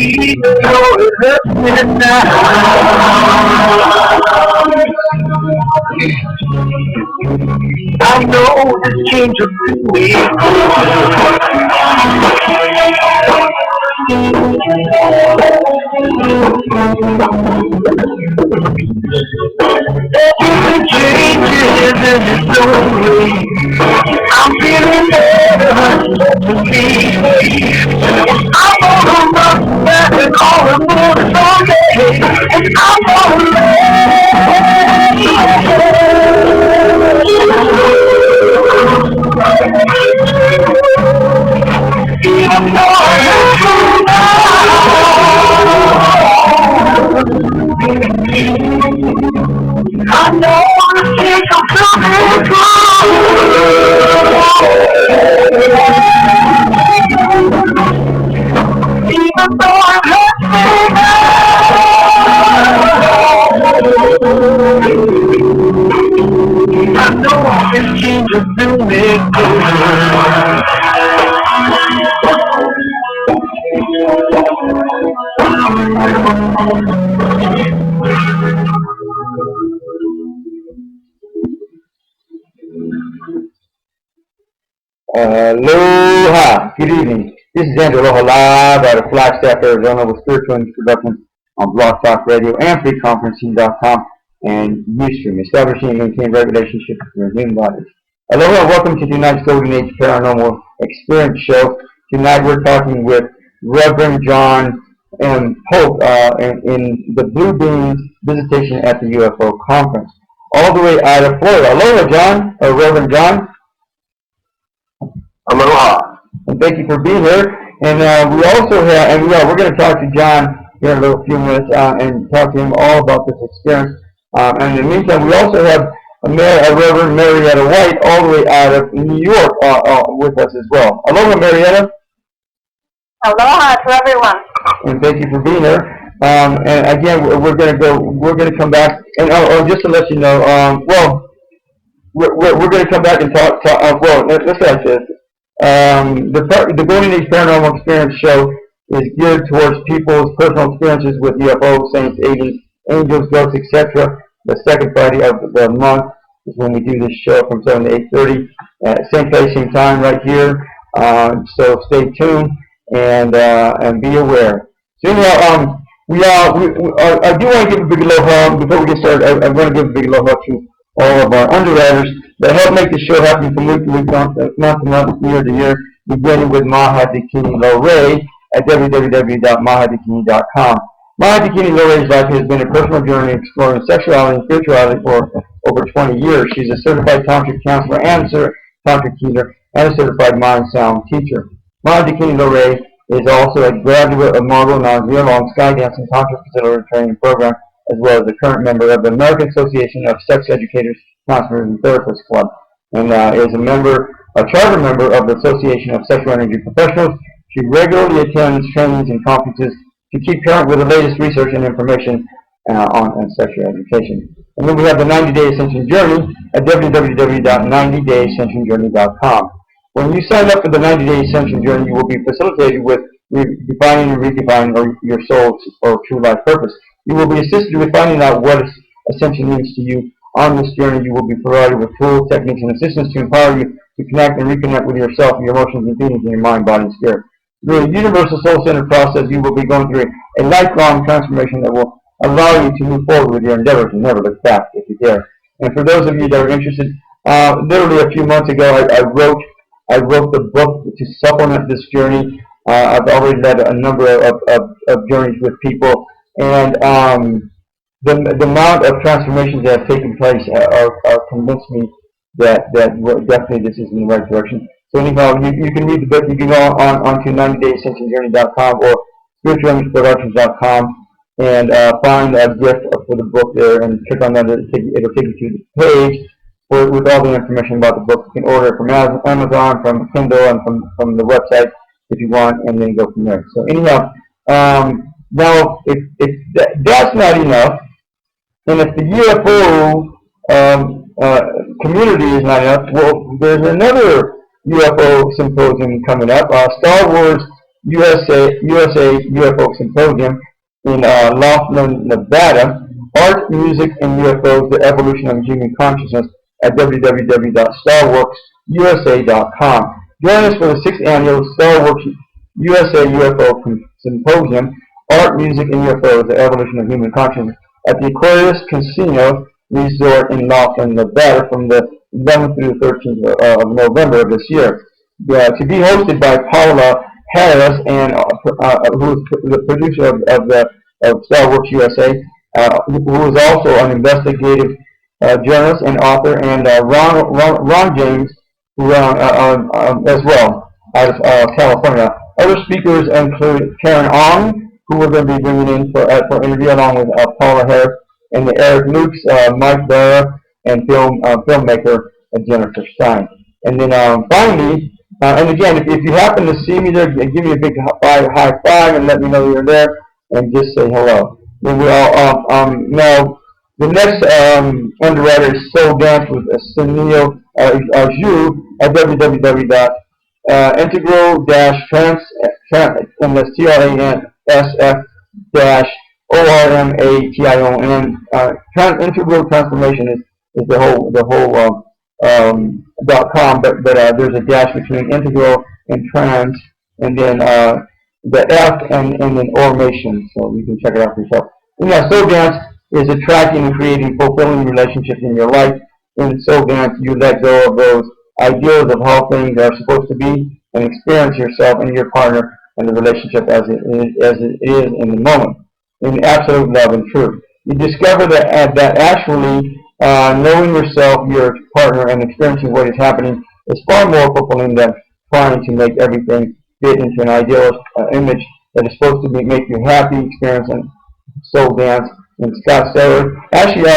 know it hurts me now. I know this change of me. Everything changes in its own way. I'm feeling better to me. I'm gonna run back and all the moon someday. And I'm gonna even though I hurt you now, I know the things I'm feeling true. Even though I hurt me now, I know this change will do me good. Aloha, good evening. This is Andrew Aloha live out of Flagstaff, Arizona with Spiritual Introductions on Blog Talk Radio and FreeConferencing.com and Ustream, establishing and maintaining right relationships with your human bodies. Aloha, welcome to tonight's Golden Age Paranormal Experience Show. Tonight we're talking with Reverend John and Polk in the Blue Beans Visitation at the UFO Conference, all the way out of Florida. Aloha, John, or Reverend John. Aloha. And thank you for being here. And we also have, and we're going to talk to John here in a little few minutes and talk to him all about this experience. And in the meantime, we also have a Reverend Marietta White all the way out of New York with us as well. Aloha, Marietta. Aloha to everyone. And thank you for being here. And again, we're going to come back. And just to let you know, we're going to come back and talk let's say like this. The Golden Age Paranormal Experience Show is geared towards people's personal experiences with UFOs, saints, aliens, angels, ghosts, etc. The second Friday of the month is when we do this show from 7 to 8:30 at same place, same time, right here. So stay tuned and be aware. So anyhow, I do want to give a big aloha before we get started. I'm going to give a big aloha to all of our underwriters that help make the show happen from week to week, month to month, year to year, beginning with Maha Dikini Lorei at www.mahadikini.com. Maha Dikini Lorei's life has been a personal journey exploring sexuality and spirituality for over 20 years. She's a certified tantric counselor and tantric healer and a certified mind sound teacher. Maha Dikini Lorei is also a graduate of Margot Na's year-long Skydance and Tantric Facilitator Training Program, as well as a current member of the American Association of Sex Educators, Counselors, and Therapists Club, and is a charter member of the Association of Sexual Energy Professionals. She regularly attends trainings and conferences to keep current with the latest research and information on sexual education. And then we have the 90-Day Ascension Journey at www.90dayascensionjourney.com. When you sign up for the 90-Day Ascension Journey, you will be facilitated with defining and redefining your soul's or true life purpose. You will be assisted with finding out what Ascension means to you. On this journey, you will be provided with tools, techniques, and assistance to empower you to connect and reconnect with yourself, your emotions, and feelings in your mind, body, and spirit. Through a universal soul-centered process, you will be going through a lifelong transformation that will allow you to move forward with your endeavors and never look back if you dare. And for those of you that are interested, literally a few months ago, I wrote the book to supplement this journey. I've already led a number of journeys with people, and the amount of transformations that have taken place are convinced me that definitely this is in the right direction. So anyhow, you can read the book. You can go on to 90dayascensionjourney.com or spiritualimageproduktions.com and find a gift for the book there and click on that. It'll take you to the page with all the information about the book. You can order it from Amazon, from Kindle, and from the website if you want, and then go from there. So anyhow, now if that's not enough, and if the UFO community is not enough, well, there's another UFO symposium coming up. Star Wars USA UFO Symposium in Laughlin, Nevada. Art, Music, and UFOs: The Evolution of Human Consciousness at www.starworksusa.com. Join us for the 6th annual Starworks USA UFO Symposium, Art, Music, and UFOs: The Evolution of Human Consciousness at the Aquarius Casino Resort in Laughlin, Nevada from the 11th through the 13th of November of this year. To be hosted by Paula Harris, and who is the producer of Starworks USA, who is also an investigative journalist and author, and Ron James, who as well, out of California. Other speakers include Karen Ong, who we're going to be bringing in for interview, along with Paula Harris, and the Eric Lukes, Mike Barra, and filmmaker Jennifer Stein. And then finally, and again, if you happen to see me there, give me a big high five and let me know you're there, and just say hello. Then we all now the next underwriter is Soul Dance with Sunil Zhu at www.integral-transf-ormation. Integral transformation is the whole .com, but there's a dash between integral and trans, and then the F and then ormation, so you can check it out for yourself. And yeah, Soul Dance is attracting and creating fulfilling relationships in your life. In Soul Dance, you let go of those ideas of how things are supposed to be and experience yourself and your partner and the relationship as it is in the moment, in absolute love and truth. You discover that actually knowing yourself, your partner, and experiencing what is happening is far more fulfilling than trying to make everything fit into an ideal image that is supposed to make you happy. Experiencing Soul Dance in Scottsdale. Actually,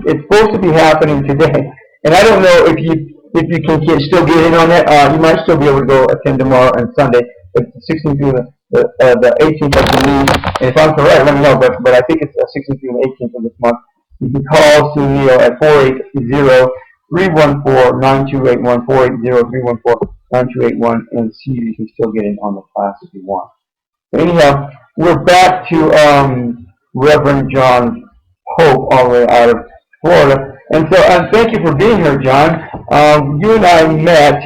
it's supposed to be happening today, and I don't know if you can still get in on that. You might still be able to go attend tomorrow and Sunday. It's the 16th through the 18th, I believe. And if I'm correct, let me know. But I think it's the 16th through the 18th of this month. You can call Sunil at 480-314-9281, 480-314-9281, and see if you can still get in on the class if you want. But anyhow, we're back to Reverend John Polk, all the way out of Florida. And so thank you for being here, John. You and I met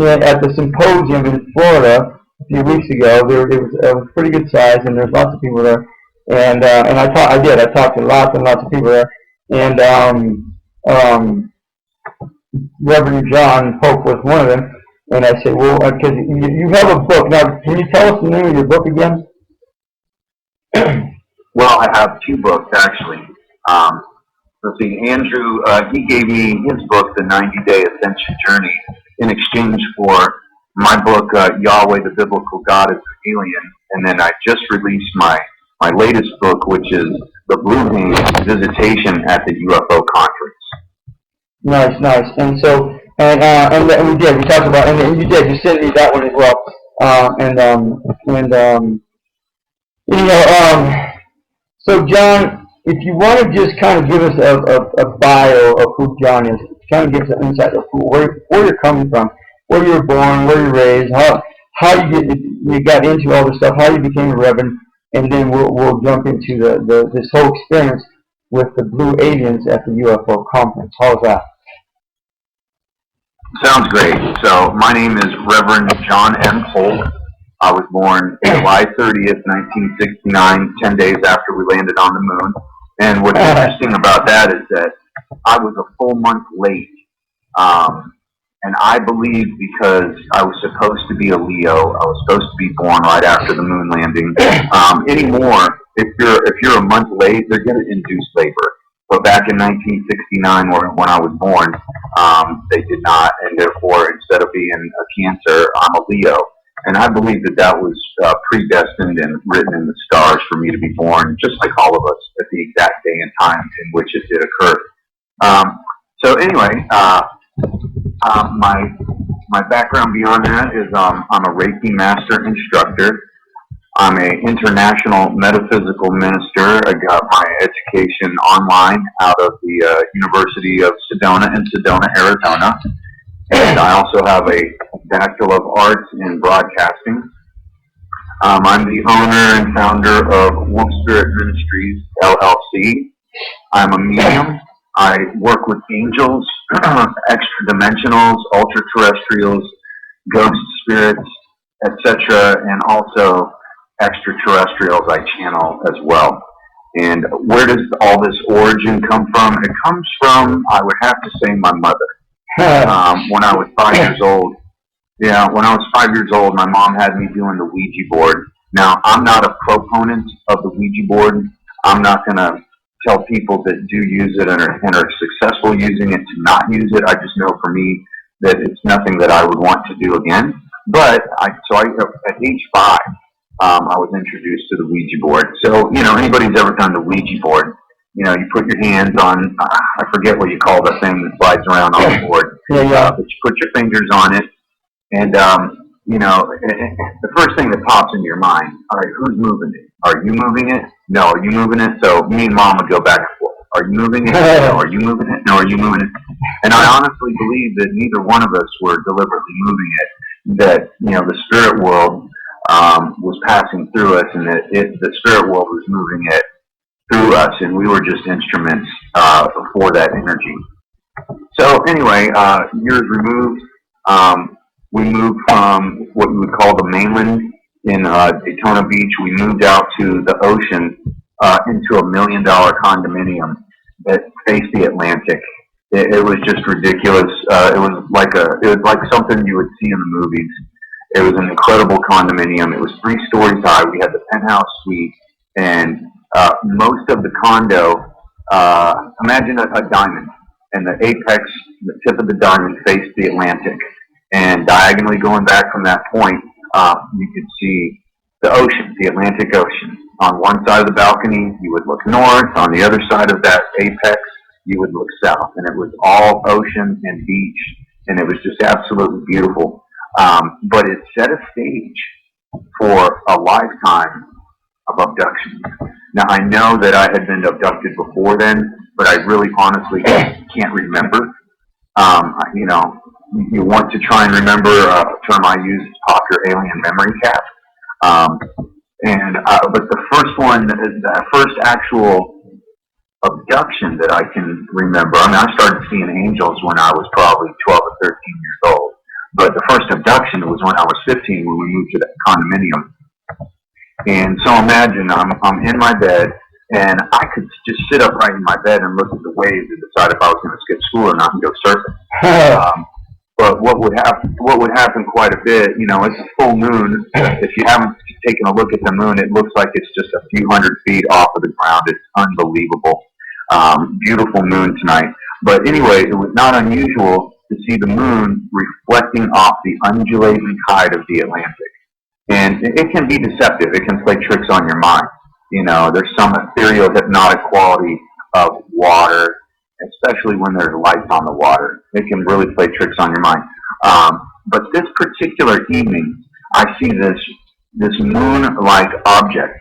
at the symposium in Florida a few weeks ago. It was pretty good size, and there's lots of people there. And I talked to lots and lots of people there. And Reverend John Polk was one of them. And I said, well, because you have a book. Now, can you tell us the name of your book again? Well, I have two books, actually. Let's see, Andrew, he gave me his book, The 90-Day Ascension Journey, in exchange for my book, Yahweh, the Biblical God is an Alien. And then I just released my latest book, which is The Blue Wing Visitation at the UFO Conference. Nice. And so, and we talked about, and you sent me that one as well. So John, if you want to just kind of give us a bio of who John is, kind of give us an insight of where you're coming from, where you were born, where you were raised, how you got into all this stuff, how you became a Reverend, and then we'll jump into this whole experience with the Blue Aliens at the UFO conference. How's that? Sounds great. So my name is Reverend John M. Polk. I was born July 30th, 1969, 10 days after we landed on the moon. And what's interesting about that is that I was a full month late. And I believe because I was supposed to be a Leo, I was supposed to be born right after the moon landing. Anymore, if you're a month late, they're going to induce labor. But back in 1969, when I was born, they did not, and therefore, instead of being a Cancer, I'm a Leo. And I believe that was predestined and written in the stars for me to be born, just like all of us, at the exact day and time in which it did occur. So anyway, my background beyond that is I'm a Reiki master instructor. I'm an international metaphysical minister. I got my education online out of the University of Sedona in Sedona, Arizona. And I also have a Bachelor of Arts in Broadcasting. I'm the owner and founder of Wolf Spirit Ministries, LLC. I'm a medium. I work with angels, extra dimensionals, ultra terrestrials, ghost spirits, etc., and also extraterrestrials I channel as well. And where does all this origin come from? It comes from, I would have to say, my mother. When I was 5 years old, yeah, when I was 5 years old, my mom had me doing the Ouija board. Now, I'm not a proponent of the Ouija board. I'm not going to tell people that do use it and are successful using it to not use it. I just know for me that it's nothing that I would want to do again. But at age 5, I was introduced to the Ouija board. So, anybody who's ever done the Ouija board, you put your hands on, I forget what you call the thing that slides around on the board. But you put your fingers on it, and, the first thing that pops into your mind, all right, who's moving it? Are you moving it? No, are you moving it? So me and Mom would go back and forth. Are you moving it? No, are you moving it? No, are you moving it? And I honestly believe that neither one of us were deliberately moving it, that, the spirit world was passing through us, and that the spirit world was moving it through us, and we were just instruments for that energy. So anyway, years removed, we moved from what we would call the mainland in Daytona Beach. We moved out to the ocean into $1 million condominium that faced the Atlantic. It was just ridiculous. It was like something you would see in the movies. It was an incredible condominium. It was 3 stories high. We had the penthouse suite, and most of the condo. Imagine a diamond, and the apex, the tip of the diamond, faced the Atlantic. And diagonally going back from that point, you could see the ocean, the Atlantic Ocean. On one side of the balcony, you would look north. On the other side of that apex, you would look south. And it was all ocean and beach. And it was just absolutely beautiful. But it set a stage for a lifetime of abductions. Now, I know that I had been abducted before then, but I really honestly can't remember. You want to try and remember a term I use, pop your alien memory cap. But the first one, the first actual abduction that I can remember, I started seeing angels when I was probably 12 or 13 years old. But the first abduction was when I was 15 when we moved to that condominium. And so imagine I'm in my bed, and I could just sit upright in my bed and look at the waves and decide if I was going to skip school or not and go surfing. But what would happen quite a bit, it's a full moon. If you haven't taken a look at the moon, it looks like it's just a few hundred feet off of the ground. It's unbelievable. Beautiful moon tonight. But anyway, it was not unusual to see the moon reflecting off the undulating tide of the Atlantic. And it can be deceptive. It can play tricks on your mind. There's some ethereal hypnotic quality of water, especially when there's lights on the water. It can really play tricks on your mind. But this particular evening, I see this moon-like object,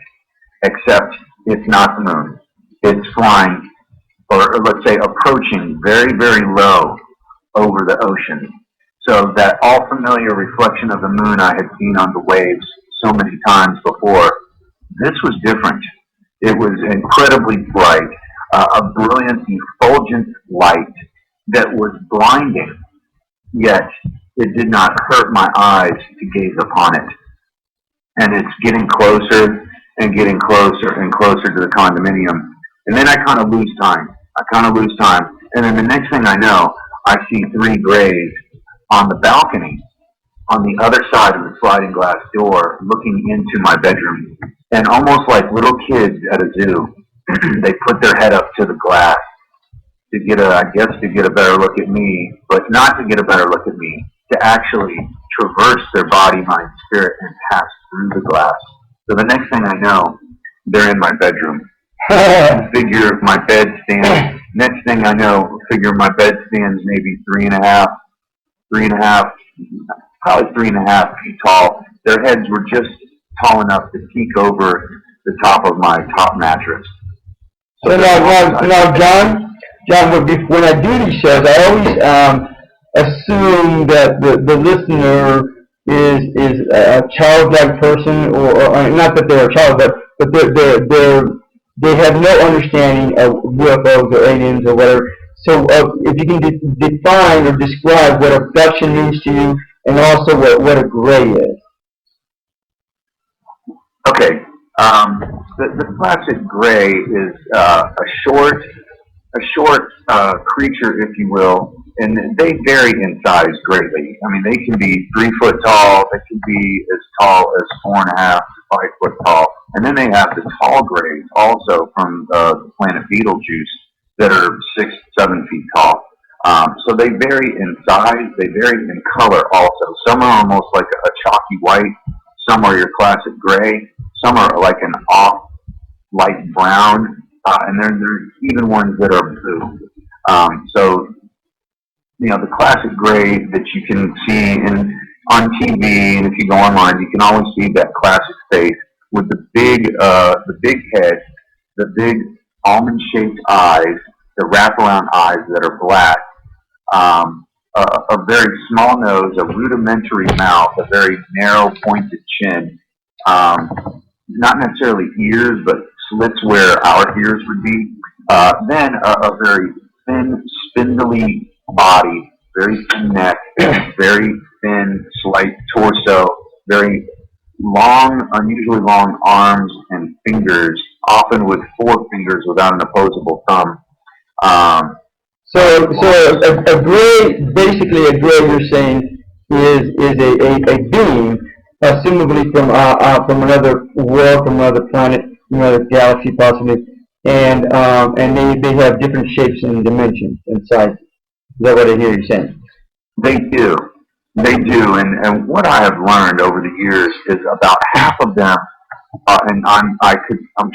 except it's not the moon. It's flying, or let's say approaching very, very low over the ocean. So that all familiar reflection of the moon I had seen on the waves so many times before, this was different. It was incredibly bright, a brilliant, effulgent light that was blinding, yet it did not hurt my eyes to gaze upon it. And it's getting closer and getting closer and closer to the condominium. And then I kind of lose time. And then the next thing I know, I see 3 grays on the balcony on the other side of the sliding glass door looking into my bedroom. And almost like little kids at a zoo, they put their head up to the glass to get a better look at me, but not to get a better look at me, to actually traverse their body, mind, spirit, and pass through the glass. So the next thing I know, they're in my bedroom. Figure my bed stands. Next thing I know, figure my bed stands maybe 3.5, probably 3.5 feet tall. Their heads were just tall enough to peek over the top of my top mattress. So now, John, when I do these shows, I always assume that the listener is a childlike person, or not that they're a child, but they have no understanding of UFOs or aliens or whatever. So if you can define or describe what abduction means to you, and also what a gray is. Okay. The classic gray is a short creature, if you will, and they vary in size greatly. I mean, they can be 3 foot tall, they can be as tall as 4.5 to 5 foot tall, and then they have the tall grays also from the planet Betelgeuse that are 6 to 7 feet tall. So they vary in size, they vary in color also. Some are almost like a chalky white, some are your classic gray, some are like an off light brown, and there's even ones that are blue. So, you know, the classic gray that you can see on TV, and if you go online, you can always see that classic face with the big head, the big almond-shaped eyes, the wraparound eyes that are black, a very small nose, a rudimentary mouth, a very narrow, pointed chin, not necessarily ears, but slits where our ears would be. Then a very thin, spindly body, very thin neck, very thin, slight torso, very long, unusually long arms and fingers, often with 4 fingers without an opposable thumb. So a gray, basically a gray, you're saying, is a being, assumably from another world, from another planet, another galaxy possibly, and they have different shapes and dimensions and sizes. Is that what I hear you saying? They do. They do. And what I have learned over the years is about half of them, and I'm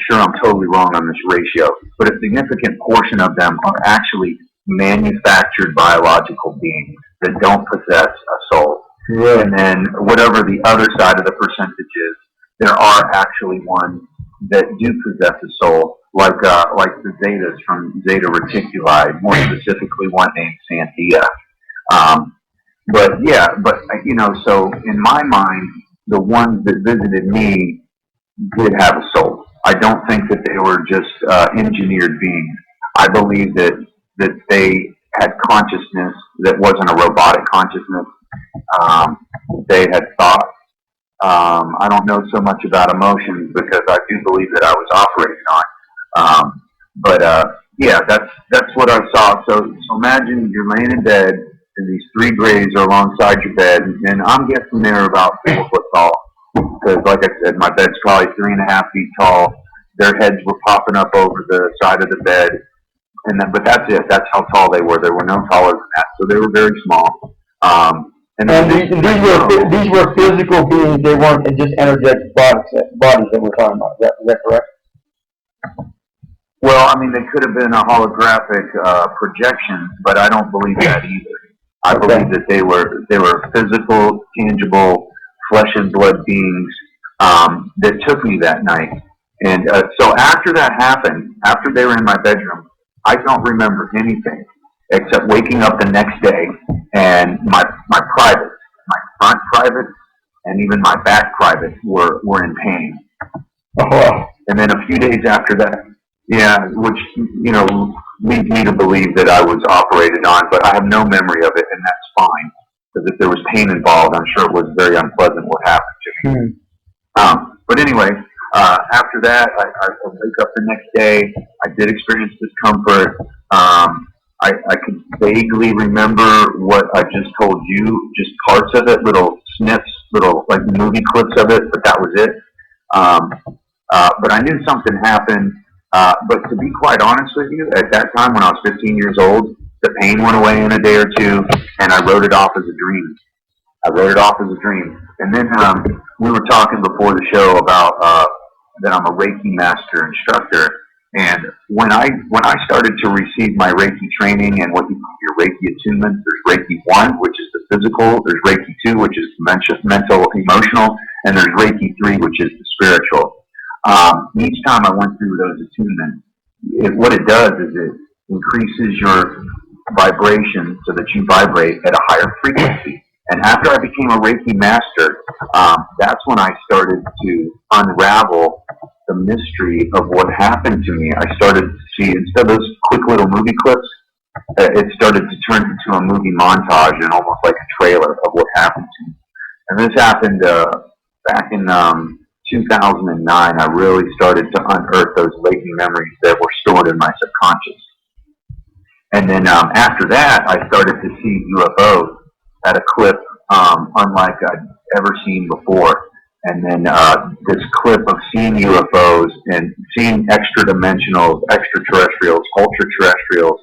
sure I'm totally wrong on this ratio, but a significant portion of them are actually manufactured biological beings that don't possess a soul. Yeah. And then whatever the other side of the percentage is, there are actually ones that do possess a soul, like the Zetas from Zeta Reticuli, more specifically one named Santia. But you know, so in my mind, the ones that visited me did have a soul. I don't think that they were just engineered beings. I believe that they had consciousness that wasn't a robotic consciousness. They had thought. I don't know so much about emotions because I do believe that I was operating on. Yeah, that's what I saw. So imagine you're laying in bed and these 3 grays are alongside your bed, and I'm guessing they're about 4 foot tall. Because, like I said, my bed's probably 3.5 feet tall. Their heads were popping up over the side of the bed, but that's it. That's how tall they were. They were no taller than that, so they were very small. And these were physical beings. They weren't just energetic bodies that we're talking about. Is that correct? Well, I mean, they could have been a holographic projection, but I don't believe that either. I believe that they were physical, tangible, flesh and blood beings that took me that night. And so after that happened, after they were in my bedroom, I don't remember anything except waking up the next day and my privates, my front privates, and even my back privates were in pain. Oh. And then a few days after that, yeah, which, you know, leads me to believe that I was operated on, but I have no memory of it, and that's fine. Because if there was pain involved, I'm sure it was very unpleasant what happened to me. But anyway, after that, I wake up the next day. I did experience discomfort. I could vaguely remember what I just told you, just parts of it, little snips, little like movie clips of it, but that was it. But I knew something happened. But to be quite honest with you, at that time when I was 15 years old, the pain went away in a day or two, and I wrote it off as a dream. And then we were talking before the show about that I'm a Reiki master instructor. And when I started to receive my Reiki training and what you call your Reiki attunement, there's Reiki 1, which is the physical, there's Reiki 2, which is mental, emotional, and there's Reiki 3, which is the spiritual. Each time I went through those attunements, what it does is it increases your vibration so that you vibrate at a higher frequency. And after I became a Reiki master, that's when I started to unravel the mystery of what happened to me. I started to see, instead of those quick little movie clips, it started to turn into a movie montage and almost like a trailer of what happened to me. And this happened back in 2009. I really started to unearth those latent memories that were stored in my subconscious. And then after that, I started to see UFOs at a clip unlike I'd ever seen before. And then this clip of seeing UFOs and seeing extra-dimensionals, extraterrestrials, ultra-terrestrials,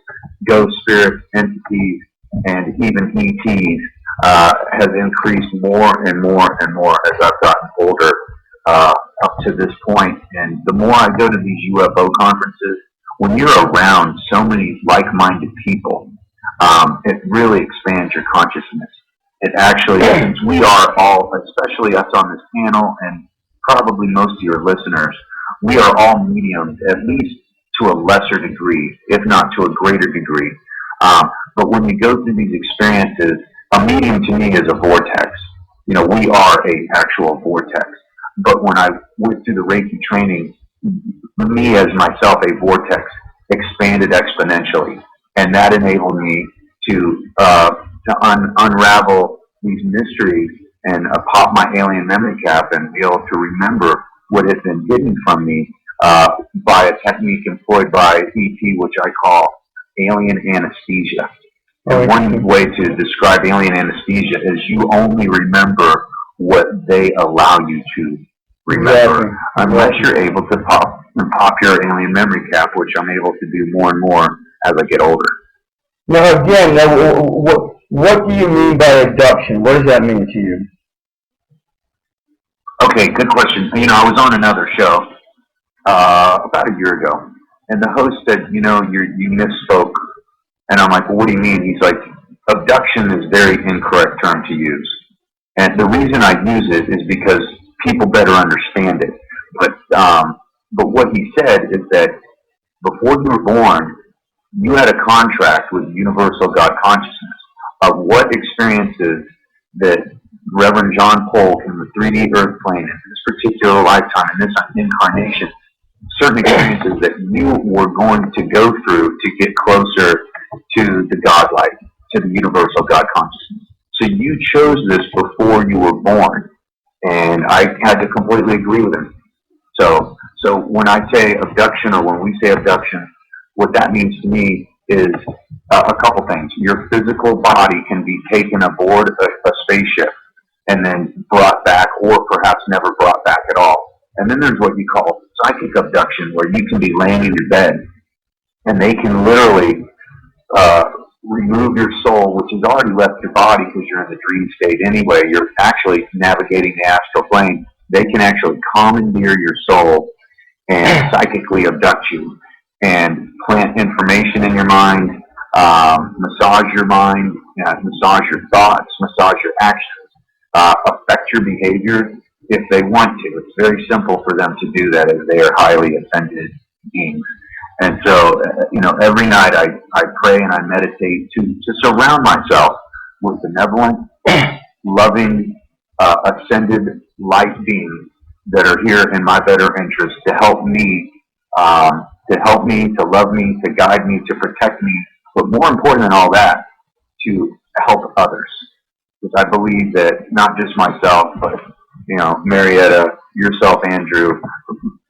ghost spirits, entities, and even ETs has increased more and more and more as I've gotten older up to this point. And the more I go to these UFO conferences, when you're around so many like-minded people, it really expands your consciousness. It actually, since we are all, especially us on this panel and probably most of your listeners, we are all mediums, at least to a lesser degree, if not to a greater degree. But when you go through these experiences, a medium to me is a vortex. You know, we are a actual vortex. But when I went through the Reiki training, me as myself, a vortex, expanded exponentially. And that enabled me to unravel these mysteries and pop my alien memory cap and be able to remember what had been hidden from me by a technique employed by ET, which I call alien anesthesia. And one way to describe alien anesthesia is you only remember what they allow you to remember, unless you're able to pop your alien memory cap, which I'm able to do more and more as I get older. Now, again, what do you mean by abduction? What does that mean to you? Okay, good question. You know, I was on another show about a year ago, and the host said, you know, you misspoke. And I'm like, well, what do you mean? He's like, abduction is a very incorrect term to use. And the reason I use it is because people better understand it. But what he said is that before you were born, you had a contract with universal God consciousness of what experiences that Reverend John Polk in the 3D Earth plane in this particular lifetime, in this incarnation, certain experiences that you were going to go through to get closer to the God light, to the universal God consciousness. So you chose this before you were born, and I had to completely agree with him. So when I say abduction, or when we say abduction, what that means to me is a couple things. Your physical body can be taken aboard a spaceship and then brought back, or perhaps never brought back at all. And then there's what you call psychic abduction, where you can be laying in your bed and they can literally remove your soul, which has already left your body because you're in the dream state anyway. You're actually navigating the astral plane. They can actually commandeer your soul and psychically abduct you and plant information in your mind, massage your mind, massage your thoughts, massage your actions, affect your behavior if they want to. It's very simple for them to do that, as they are highly ascended beings. And so, you know, every night I pray and I meditate to surround myself with benevolent, loving, ascended light beings that are here in my better interest to help me, to love me, to guide me, to protect me, but more important than all that, to help others. Because I believe that not just myself, but, you know, Marietta, yourself, Andrew,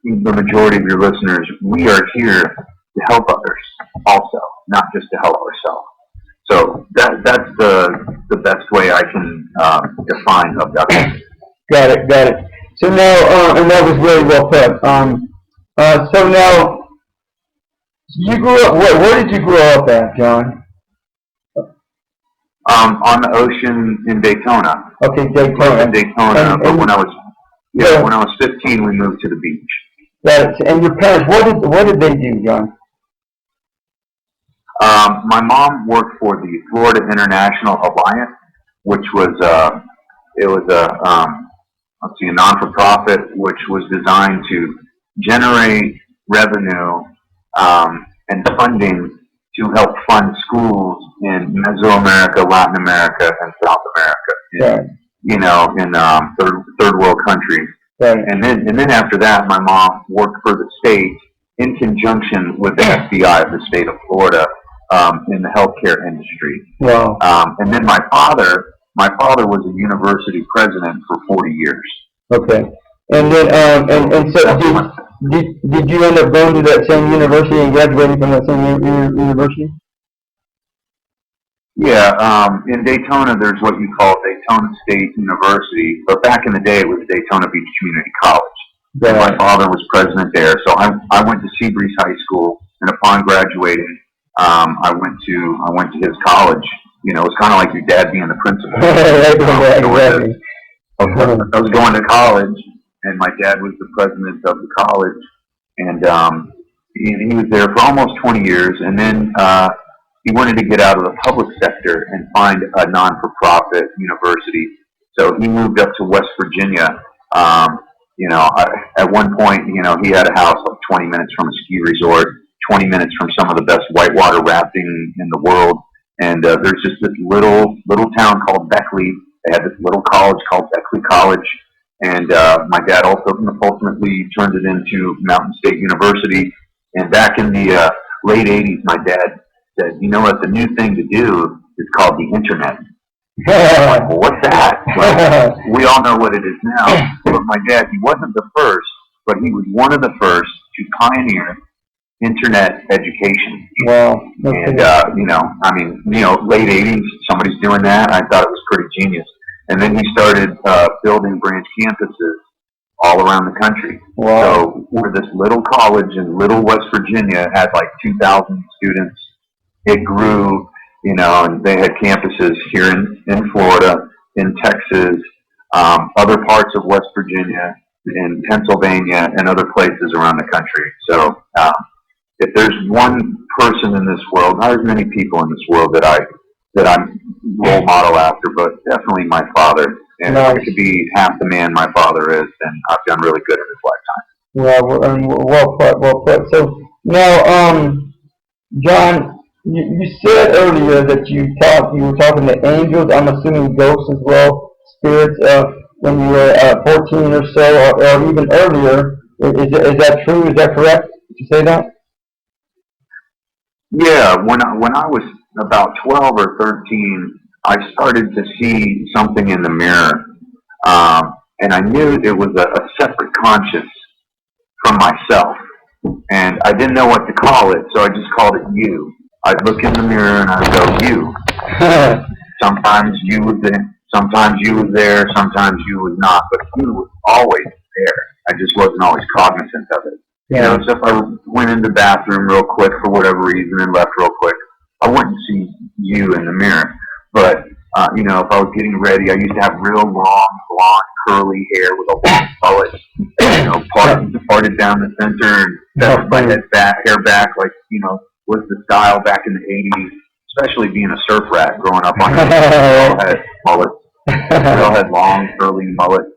the majority of your listeners, we are here to help others also, not just to help ourselves. So that's the best way I can define abduction. Got it. So now, and that was really well put. So now, you grew up, where did you grow up at, John? On the ocean in Daytona. Okay, Daytona. In Daytona, but when I was 15, we moved to the beach. Got it. And your parents, what did they do, John? My mom worked for the Florida International Alliance, which was a non-for-profit, which was designed to generate revenue and funding to help fund schools in Mesoamerica, Latin America, and South America. Right. you know, in third world countries. Right. And then after that, my mom worked for the state in conjunction with the FBI of the state of Florida in the healthcare industry. Wow. And then my father was a university president for 40 years. Okay. And then, and so did you end up going to that same university and graduating from that same university? Yeah, in Daytona, there's what you call Daytona State University, but back in the day, it was Daytona Beach Community College. Right. And my father was president there, so I went to Seabreeze High School, and upon graduating, I went to his college. You know, it's kind of like your dad being the principal. Exactly. I was going to college, and my dad was the president of the college, and he was there for almost 20 years, and then he wanted to get out of the public sector and find a non-for-profit university. So he moved up to West Virginia. You know, at one point, you know, he had a house like 20 minutes from a ski resort, 20 minutes from some of the best whitewater rafting in the world. And there's just this little town called Beckley. They had this little college called Beckley College. And my dad ultimately turned it into Mountain State University. And back in the late 80s, my dad said, you know what, the new thing to do is called the internet. I'm like, well, what's that? Well, we all know what it is now. But my dad, he wasn't the first, but he was one of the first to pioneer internet education. Wow. And, you know, I mean, you know, late 80s, somebody's doing that. I thought it was pretty genius. And then he started building branch campuses all around the country. Wow. So we're this little college in little West Virginia, had like 2,000 students. It grew, you know, and they had campuses here in Florida, in Texas, other parts of West Virginia, in Pennsylvania, and other places around the country. So if there's one person in this world, not as many people in this world that I'm role model after, but definitely my father. And if I could be half the man my father is, then I've done really good in his lifetime. Yeah, well put. So now, John, you said earlier that you were talking to angels. I'm assuming ghosts as well, spirits. When you were 14 or so, or even earlier. Is that true? Is that correct? Did you say that? Yeah, when I was about 12 or 13, I started to see something in the mirror, and I knew it was a separate conscious from myself, and I didn't know what to call it, so I just called it you. I'd look in the mirror and I'd go, you. Sometimes you was there, sometimes you was there, sometimes you was not, but you was always there. I just wasn't always cognizant of it. Yeah. You know, so if I went in the bathroom real quick for whatever reason and left real quick, I wouldn't see you in the mirror. But, you know, if I was getting ready, I used to have real long, blonde, curly hair with a long mullet, you know, parted down the center and feathered my hair back like, you know, was the style back in the 80s, especially being a surf rat growing up on had mullets. We all had long, curly mullets,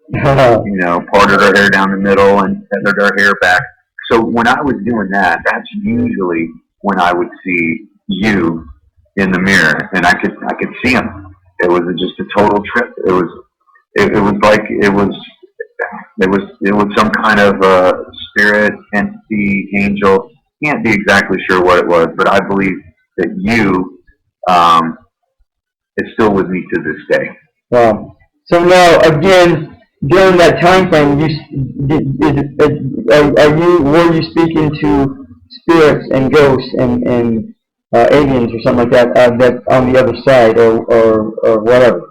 you know, parted our hair down the middle and feathered our hair back. So when I was doing that, that's usually when I would see you in the mirror, and I could see him. It was just a total trip. It was like it was some kind of spirit, entity, angel. Can't be exactly sure what it was, but I believe that you is still with me to this day. Wow. So now again, during that time frame, were you speaking to spirits and ghosts and aliens or something like that that on the other side or whatever?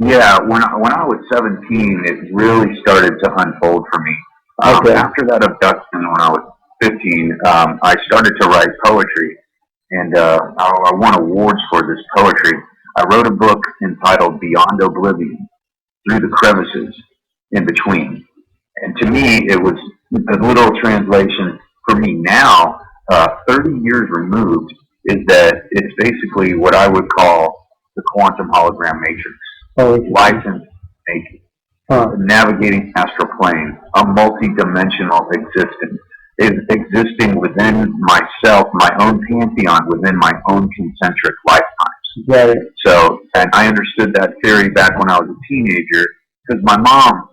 Yeah, when I was 17, it really started to unfold for me. Okay. After that abduction, when I was 15, I started to write poetry, and I won awards for this poetry. I wrote a book entitled Beyond Oblivion, Through the Crevices in Between. And to me, it was a literal translation for me now, 30 years removed, is that it's basically what I would call the quantum hologram matrix. License making, navigating astral plane, a multi-dimensional existence, is existing within myself, my own pantheon, within my own concentric lifetimes. Got it. So, and I understood that theory back when I was a teenager because my mom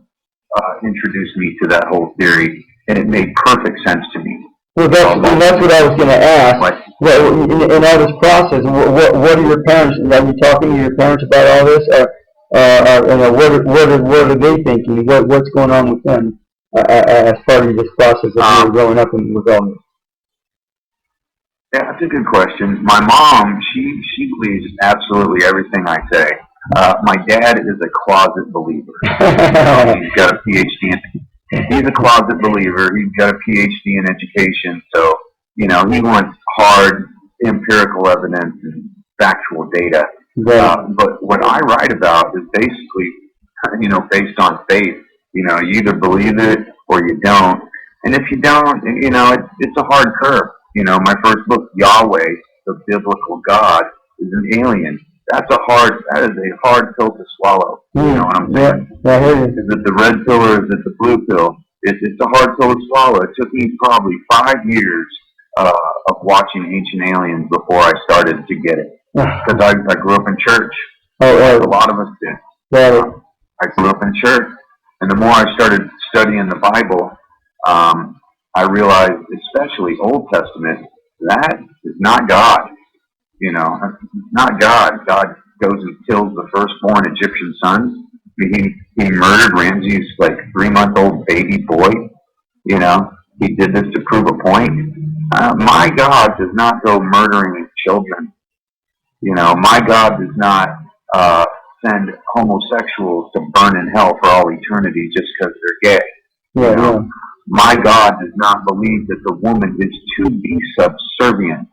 introduced me to that whole theory, and it made perfect sense to me. Well, that's what I was going to ask. Like, Well, in all this process, what are your parents? Are you talking to your parents about all this, or what are they thinking? What's going on with them as part of this process of you growing up and with all this? Yeah, that's a good question. My mom, she believes absolutely everything I say. My dad is a closet believer. He's got a PhD he's a closet believer. He's got a PhD in education, so he wants hard empirical evidence and factual data. But what I write about is basically, based on faith. You either believe it or you don't. And if you don't, it's a hard curve. My first book, Yahweh, the biblical God, is an alien. That is a hard pill to swallow. You know what I'm saying? Is it the red pill or is it the blue pill? It's a hard pill to swallow. It took me probably 5 years of watching Ancient Aliens before I started to get it. Because I grew up in church. Like a lot of us did. I grew up in church. And the more I started studying the Bible, I realized, especially Old Testament, that is not God. Not God. God goes and kills the firstborn Egyptian sons. He murdered Ramses' 3-month-old baby boy. He did this to prove a point. My God does not go murdering children. My God does not send homosexuals to burn in hell for all eternity just because they're gay. My God does not believe that the woman is to be subservient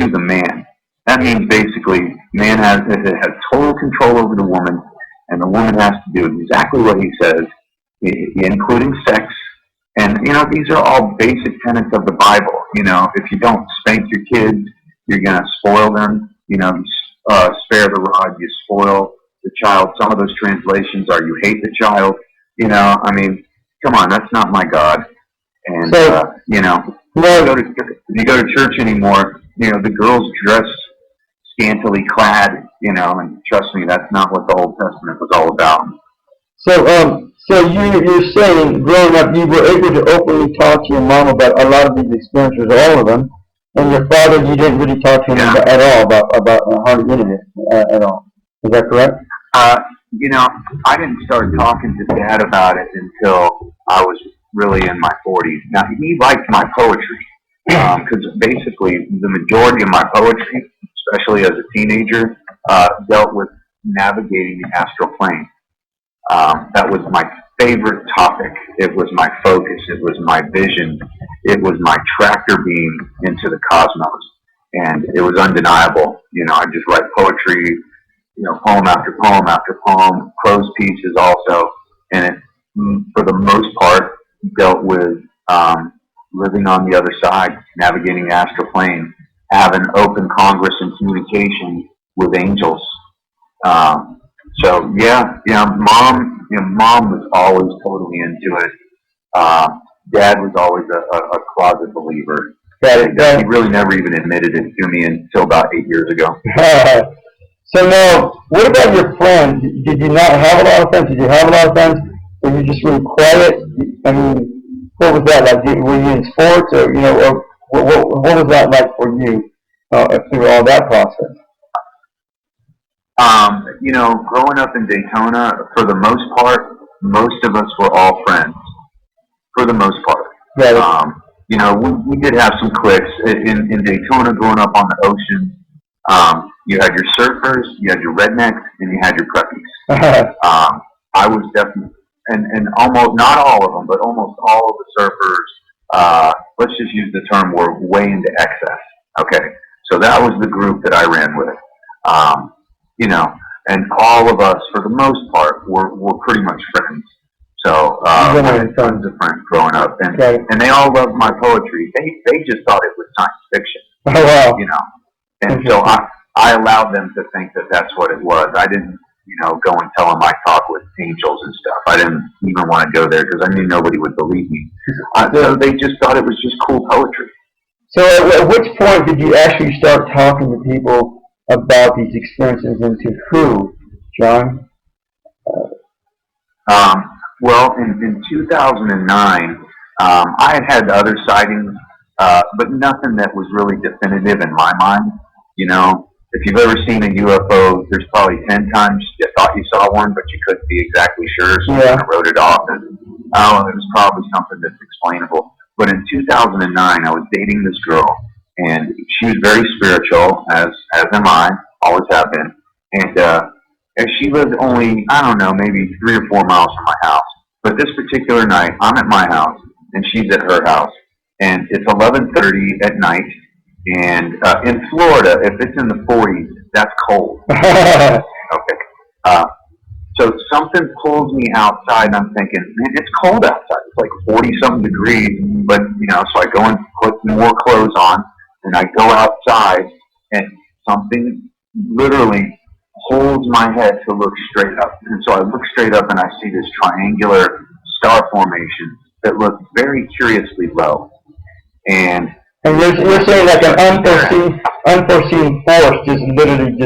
to the man. That means basically man has total control over the woman, and the woman has to do exactly what he says, including sex. And these are all basic tenets of the Bible. If you don't spank your kids, you're gonna spoil them. Spare the rod, you spoil the child. Some of those translations are you hate the child. Come on, that's not my God. And if you go to church anymore, the girls dress scantily clad, and trust me, that's not what the Old Testament was all about. So you're saying, growing up, you were able to openly talk to your mom about a lot of these experiences, all of them, and your father, you didn't really talk to him at all about how to get in it at all. Is that correct? I didn't start talking to Dad about it until I was really in my 40s. Now, he liked my poetry, because basically the majority of my poetry, especially as a teenager, dealt with navigating the astral plane. That was my favorite topic. It was my focus. It was my vision. It was my tractor beam into the cosmos. And it was undeniable. I just write poetry, poem after poem after poem, prose pieces also. And it, for the most part, dealt with living on the other side, navigating the astral plane, having open congress and communication with angels. Mom was always totally into it. Dad was always a closet believer. He really never even admitted it to me until about 8 years ago. So now, what about your friends? Did you not have a lot of friends? Did you have a lot of friends? Were you just really quiet? What was that like? Were you in sports, or what was that like for you through all that process? Growing up in Daytona, for the most part, most of us were all friends. For the most part. We did have some cliques. In Daytona, growing up on the ocean, you had your surfers, you had your rednecks, and you had your preppies. I was definitely, and almost, not all of them, but almost all of the surfers, let's just use the term, were way into excess. Okay, so that was the group that I ran with. And all of us, for the most part, were pretty much friends. So I had tons of friends growing up, and they all loved my poetry. They just thought it was science fiction. Oh, wow. And so I allowed them to think that that's what it was. I didn't, go and tell them I talk with angels and stuff. I didn't even want to go there because I knew nobody would believe me. So they just thought it was just cool poetry. So at which point did you actually start talking to people about these experiences and to who, John? Well, in 2009, I had other sightings, but nothing that was really definitive in my mind. You know, if you've ever seen a UFO, there's probably 10 times you thought you saw one, but you couldn't be exactly sure, so you kind of wrote it off as, oh, it was probably something that's explainable. But in 2009, I was dating this girl, and she was very spiritual, as am I, always have been. And she lived only, I don't know, maybe 3 or 4 miles from my house. But this particular night, I'm at my house, and she's at her house. And it's 11:30 at night, and in Florida, if it's in the 40s, that's cold. Okay. So something pulls me outside, and I'm thinking, man, it's cold outside. It's like 40-something degrees, but, you know, so I go and put more clothes on, and I go outside, and something literally holds my head to look straight up. And so I look straight up, and I see this triangular star formation that looks very curiously low. And you're saying like an unforeseen force just literally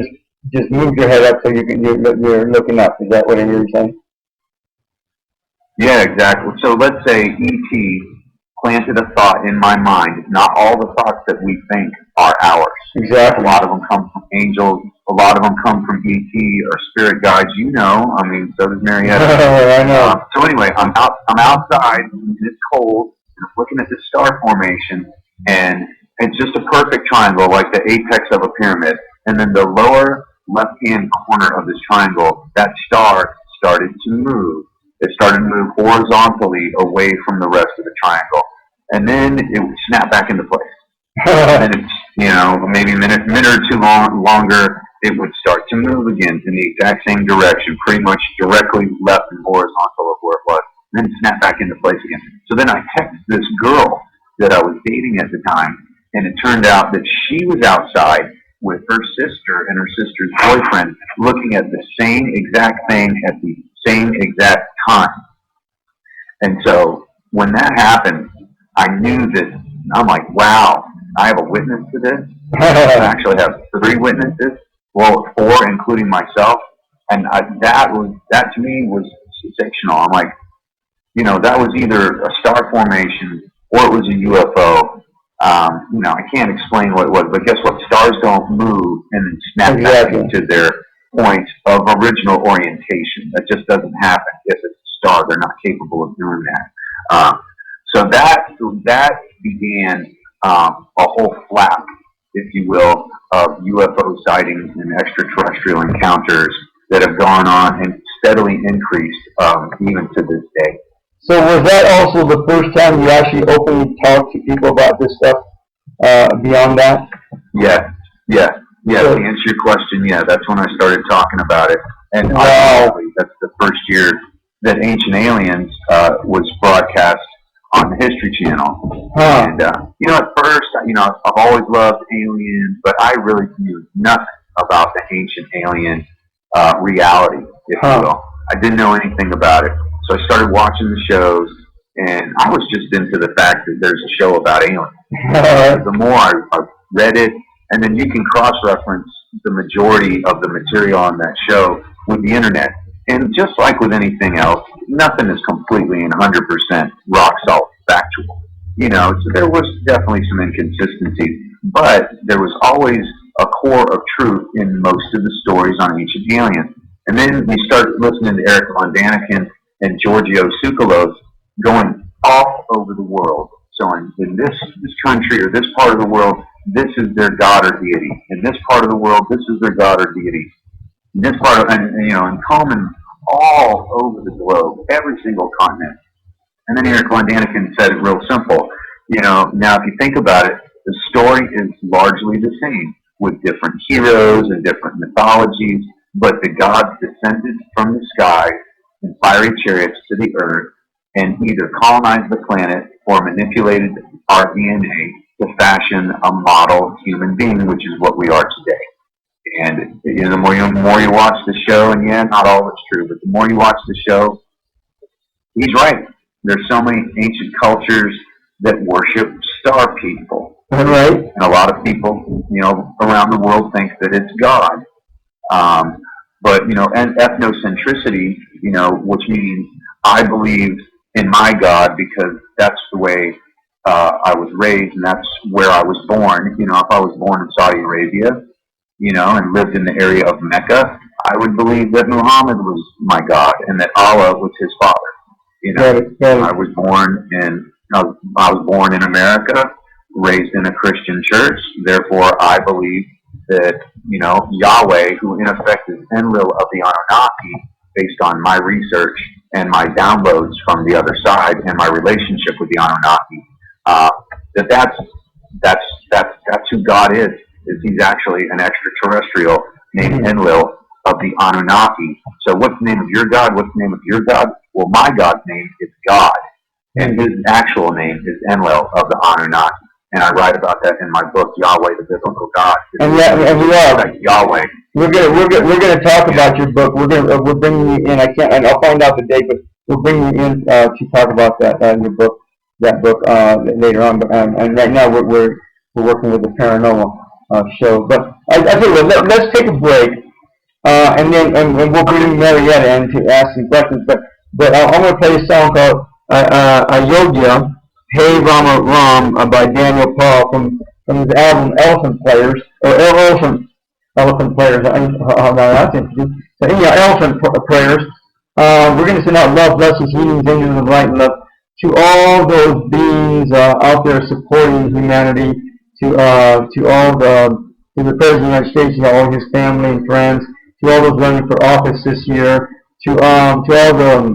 just moved your head up so you're looking up. Is that what you're saying? Yeah, exactly. So let's say E.T. planted a thought in my mind. Not all the thoughts that we think are ours. Exactly. A lot of them come from angels. A lot of them come from E.T. or spirit guides. You know, I mean, so does Marietta. I know. So anyway, I'm outside, and it's cold, and I'm looking at this star formation, and it's just a perfect triangle, like the apex of a pyramid. And then the lower left-hand corner of this triangle, that star started to move. It started to move horizontally away from the rest of the triangle. And then it would snap back into place. And it's, you know, maybe a minute or two longer, it would start to move again in the exact same direction, pretty much directly left and horizontal of where it was, and then snap back into place again. So then I texted this girl that I was dating at the time, and it turned out that she was outside with her sister and her sister's boyfriend looking at the same exact thing at the same exact time. And so when that happened, I knew that, I'm like, wow, I have a witness to this. I actually have 3 witnesses, well, 4 including myself. And that to me was sensational. I'm like, you know, that was either a star formation or it was a UFO. You know, I can't explain what it was, but guess what? Stars don't move and then snap back into their point of original orientation. That just doesn't happen. If it's a star, they're not capable of doing that. So that began a whole flap, if you will, of UFO sightings and extraterrestrial encounters that have gone on and steadily increased even to this day. So was that also the first time you actually openly talked to people about this stuff beyond that? Yeah. To answer your question, yeah, that's when I started talking about it. And wow. That's the first year that Ancient Aliens was broadcast on the History Channel. And, you know, at first, you know, I've always loved aliens, but I really knew nothing about the ancient alien reality, if you will. I didn't know anything about it. So I started watching the shows, and I was just into the fact that there's a show about aliens. The more I read it, and then you can cross-reference the majority of the material on that show with the internet. And just like with anything else, nothing is completely and 100% rock solid factual. You know, so there was definitely some inconsistencies, but there was always a core of truth in most of the stories on ancient aliens. And then we started listening to Eric Von Daniken and Giorgio Tsoukalos going all over the world. So in this country or this part of the world, this is their god or deity. In this part of the world, this is their god or deity. In this part of, and you know, and combing all over the globe, every single continent. And then Eric Von Daniken said it real simple. You know, now if you think about it, the story is largely the same with different heroes and different mythologies, but the gods descended from the sky in fiery chariots to the earth and either colonized the planet or manipulated our DNA to fashion a model human being, which is what we are today. And you know, the more you watch the show, and yeah, not all of it's true, but the more you watch the show, he's right. There's so many ancient cultures that worship star people. Right. And a lot of people, around the world think that it's God. But, and ethnocentricity, which means I believe in my God because that's the way I was raised and that's where I was born. If I was born in Saudi Arabia, and lived in the area of Mecca, I would believe that Muhammad was my God and that Allah was his father. I was born in America, raised in a Christian church. Therefore, I believe that Yahweh, who in effect is Enlil of the Anunnaki, based on my research and my downloads from the other side and my relationship with the Anunnaki, that's who God is. He's actually an extraterrestrial named Enlil of the Anunnaki. So what's the name of your God? What's the name of your God? Well, my God's name is God, and his actual name is Enlil of the Anunnaki. And I write about that in my book, Yahweh, the Biblical God. And we are. Like Yahweh. We're gonna talk about your book. We're bringing you in. And I'll find out the date, but we'll bring you in to talk about your book, later on. But and right now we're working with the Paranormal show. But I tell you what, let's take a break, and we'll bring Marietta in to ask some questions. But I'm gonna play a song called Ayodhya, Hey Rama Ram by Daniel Paul from his album Elephant Players or Elephant Players. That's interesting. So anyhow, Elephant Prayers. We're going to send out love, blessings, healings, angels, and light and love to all those beings out there supporting humanity. To all the President of the United States, all his family and friends. To all those running for office this year. To all those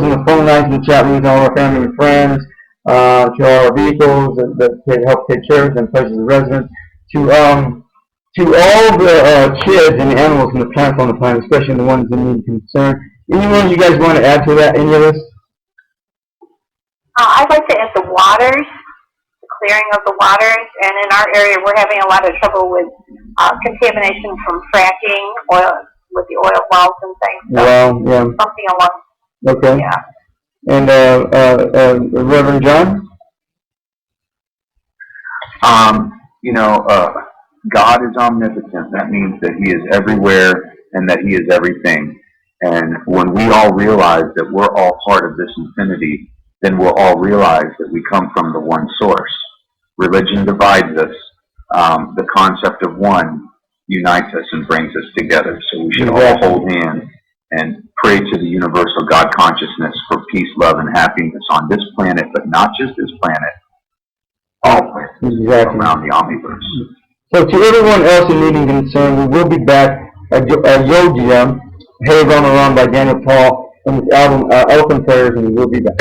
in the phone lines and the chat rooms, all our family and friends. To all our vehicles that help take care of them, places of residence. To all the kids and the animals and the plants on the planet, especially the ones that need concern. Anyone you guys want to add to that? Any of this? I'd like to add the waters, the clearing of the waters, and in our area we're having a lot of trouble with contamination from fracking, oil, with the oil wells and things. So yeah. something along. Okay. Yeah. And Reverend John? God is omnipotent. That means that he is everywhere and that he is everything. And when we all realize that we're all part of this infinity, then we'll all realize that we come from the one source. Religion divides us. The concept of one unites us and brings us together. So we should all hold hands and pray to the universal God consciousness for peace, love, and happiness on this planet, but not just this planet, all planets around the omniverse. So to everyone else in needing concern, we will be back at Yodhya, Hey Rama Ram by Daniel Paul, from his album Elephant Prayers, and we will be back.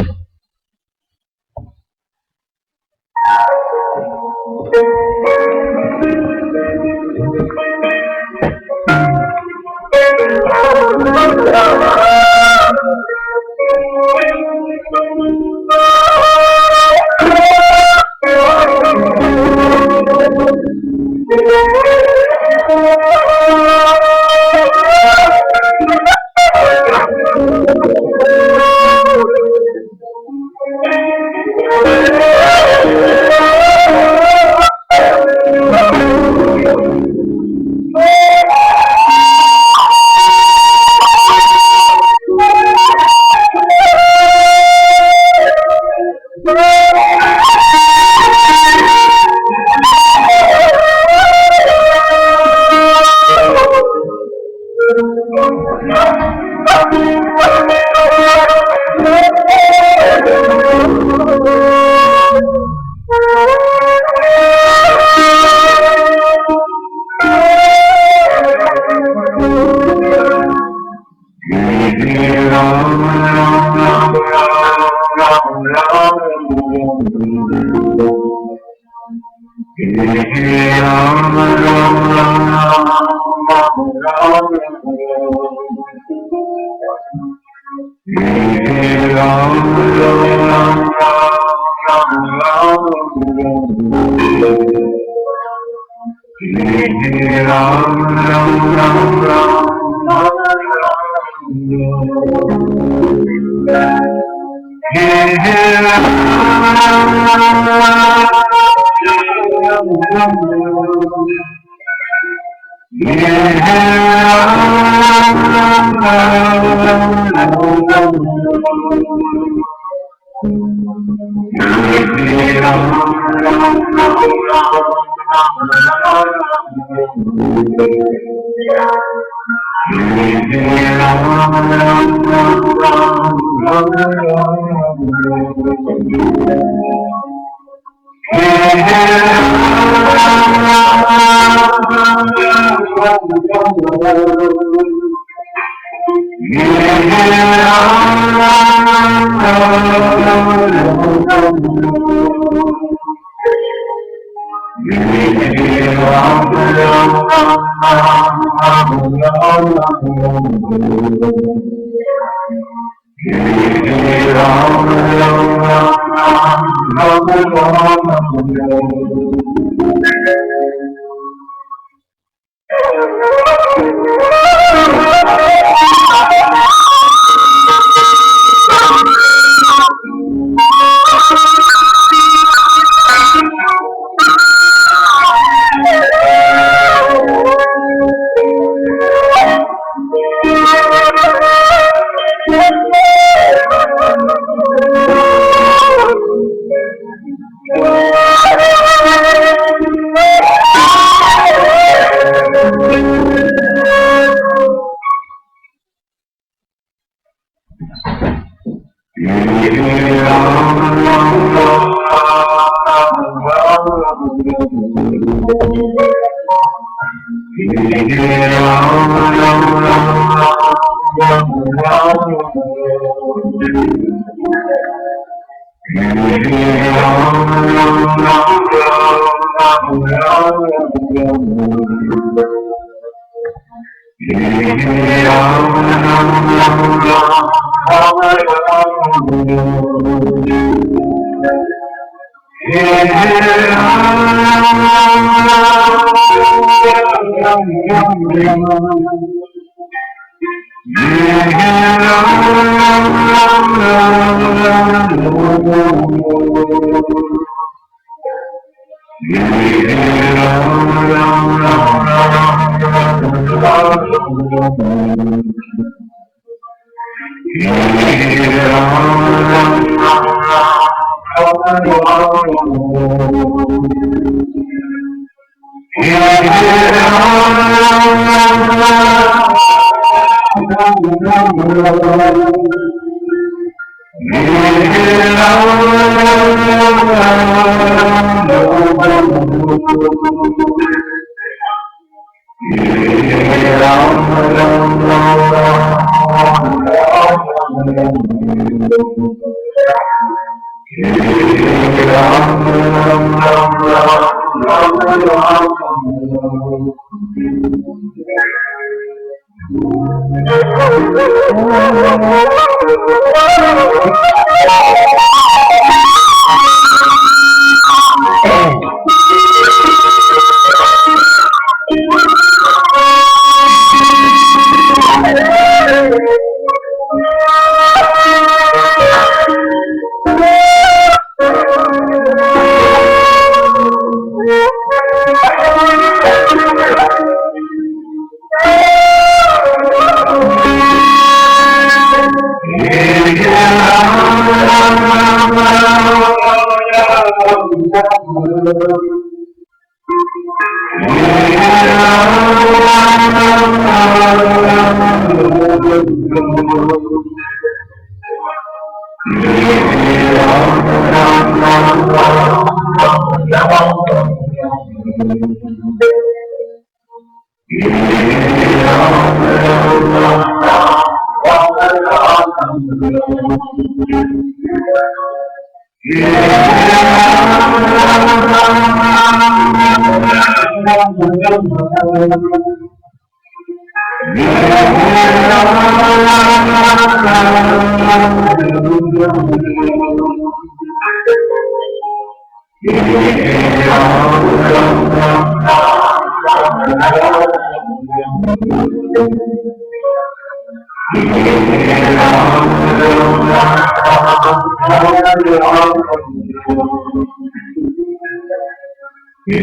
Yeah,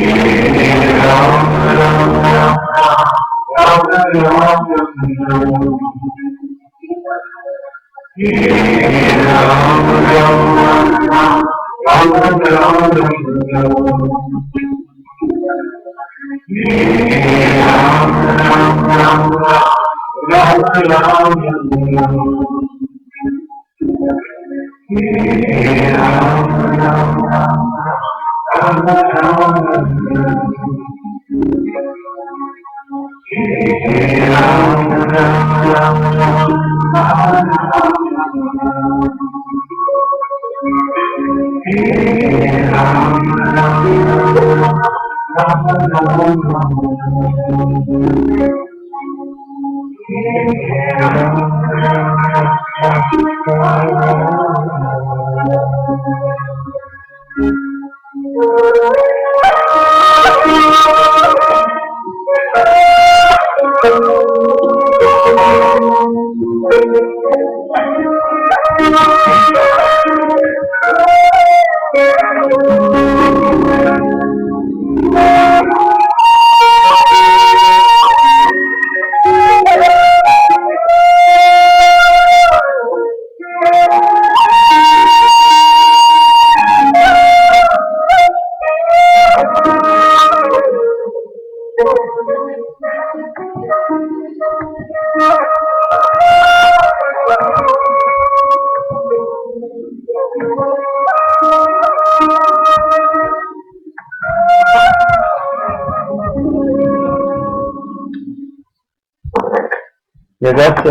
that's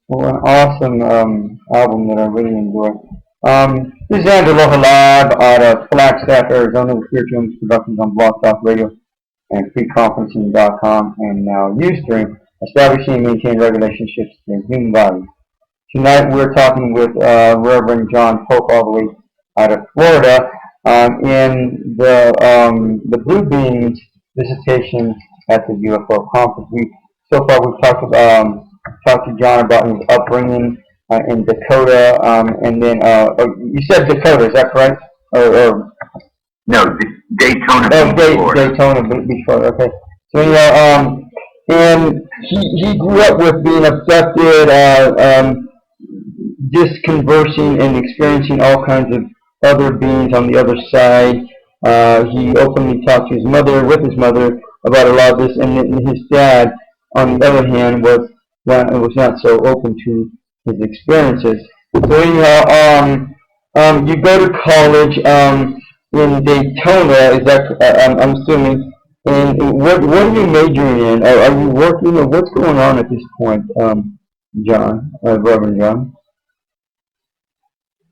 well, an awesome album that I really enjoy. This is Aloha Live out of Flagstaff, Arizona, with Spiritual Illness Productions on Blog Talk Radio and freeconferencing.com, and now Ustream, establishing and maintaining relationships in human bodies. Tonight we're talking with Reverend John Polk, all the way out of Florida, in the Blue Beans Visitation at the UFO conference. So far we've talked to John about his upbringing in Dakota, and then you said Dakota, is that correct? Or No, Daytona Beach, Florida. Daytona Beach, Florida. Okay. So yeah, and he grew up with being abducted, just conversing and experiencing all kinds of other beings on the other side. He openly talked to his mother, with his mother, about a lot of this, and then his dad, on the other hand, was not so open to his experiences. So anyhow, you go to college in Daytona. Is that I'm assuming? And what are you majoring in? Are you working, or what's going on at this point, John, Reverend John?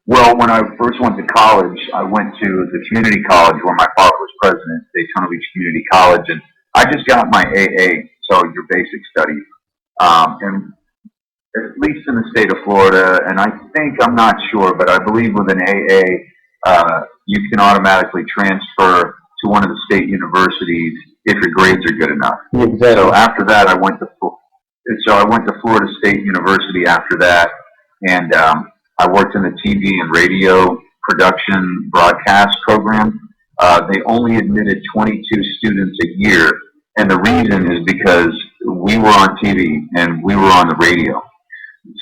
Well, when I first went to college, I went to the community college where my father was president, Daytona Beach Community College, and I just got my AA, so your basic studies. And at least in the state of Florida, and I think, I'm not sure, but I believe with an AA, you can automatically transfer to one of the state universities if your grades are good enough. Exactly. So after that, I went to Florida State University after that, and I worked in the TV and radio production broadcast program. They only admitted 22 students a year, and the reason is because we were on TV and we were on the radio.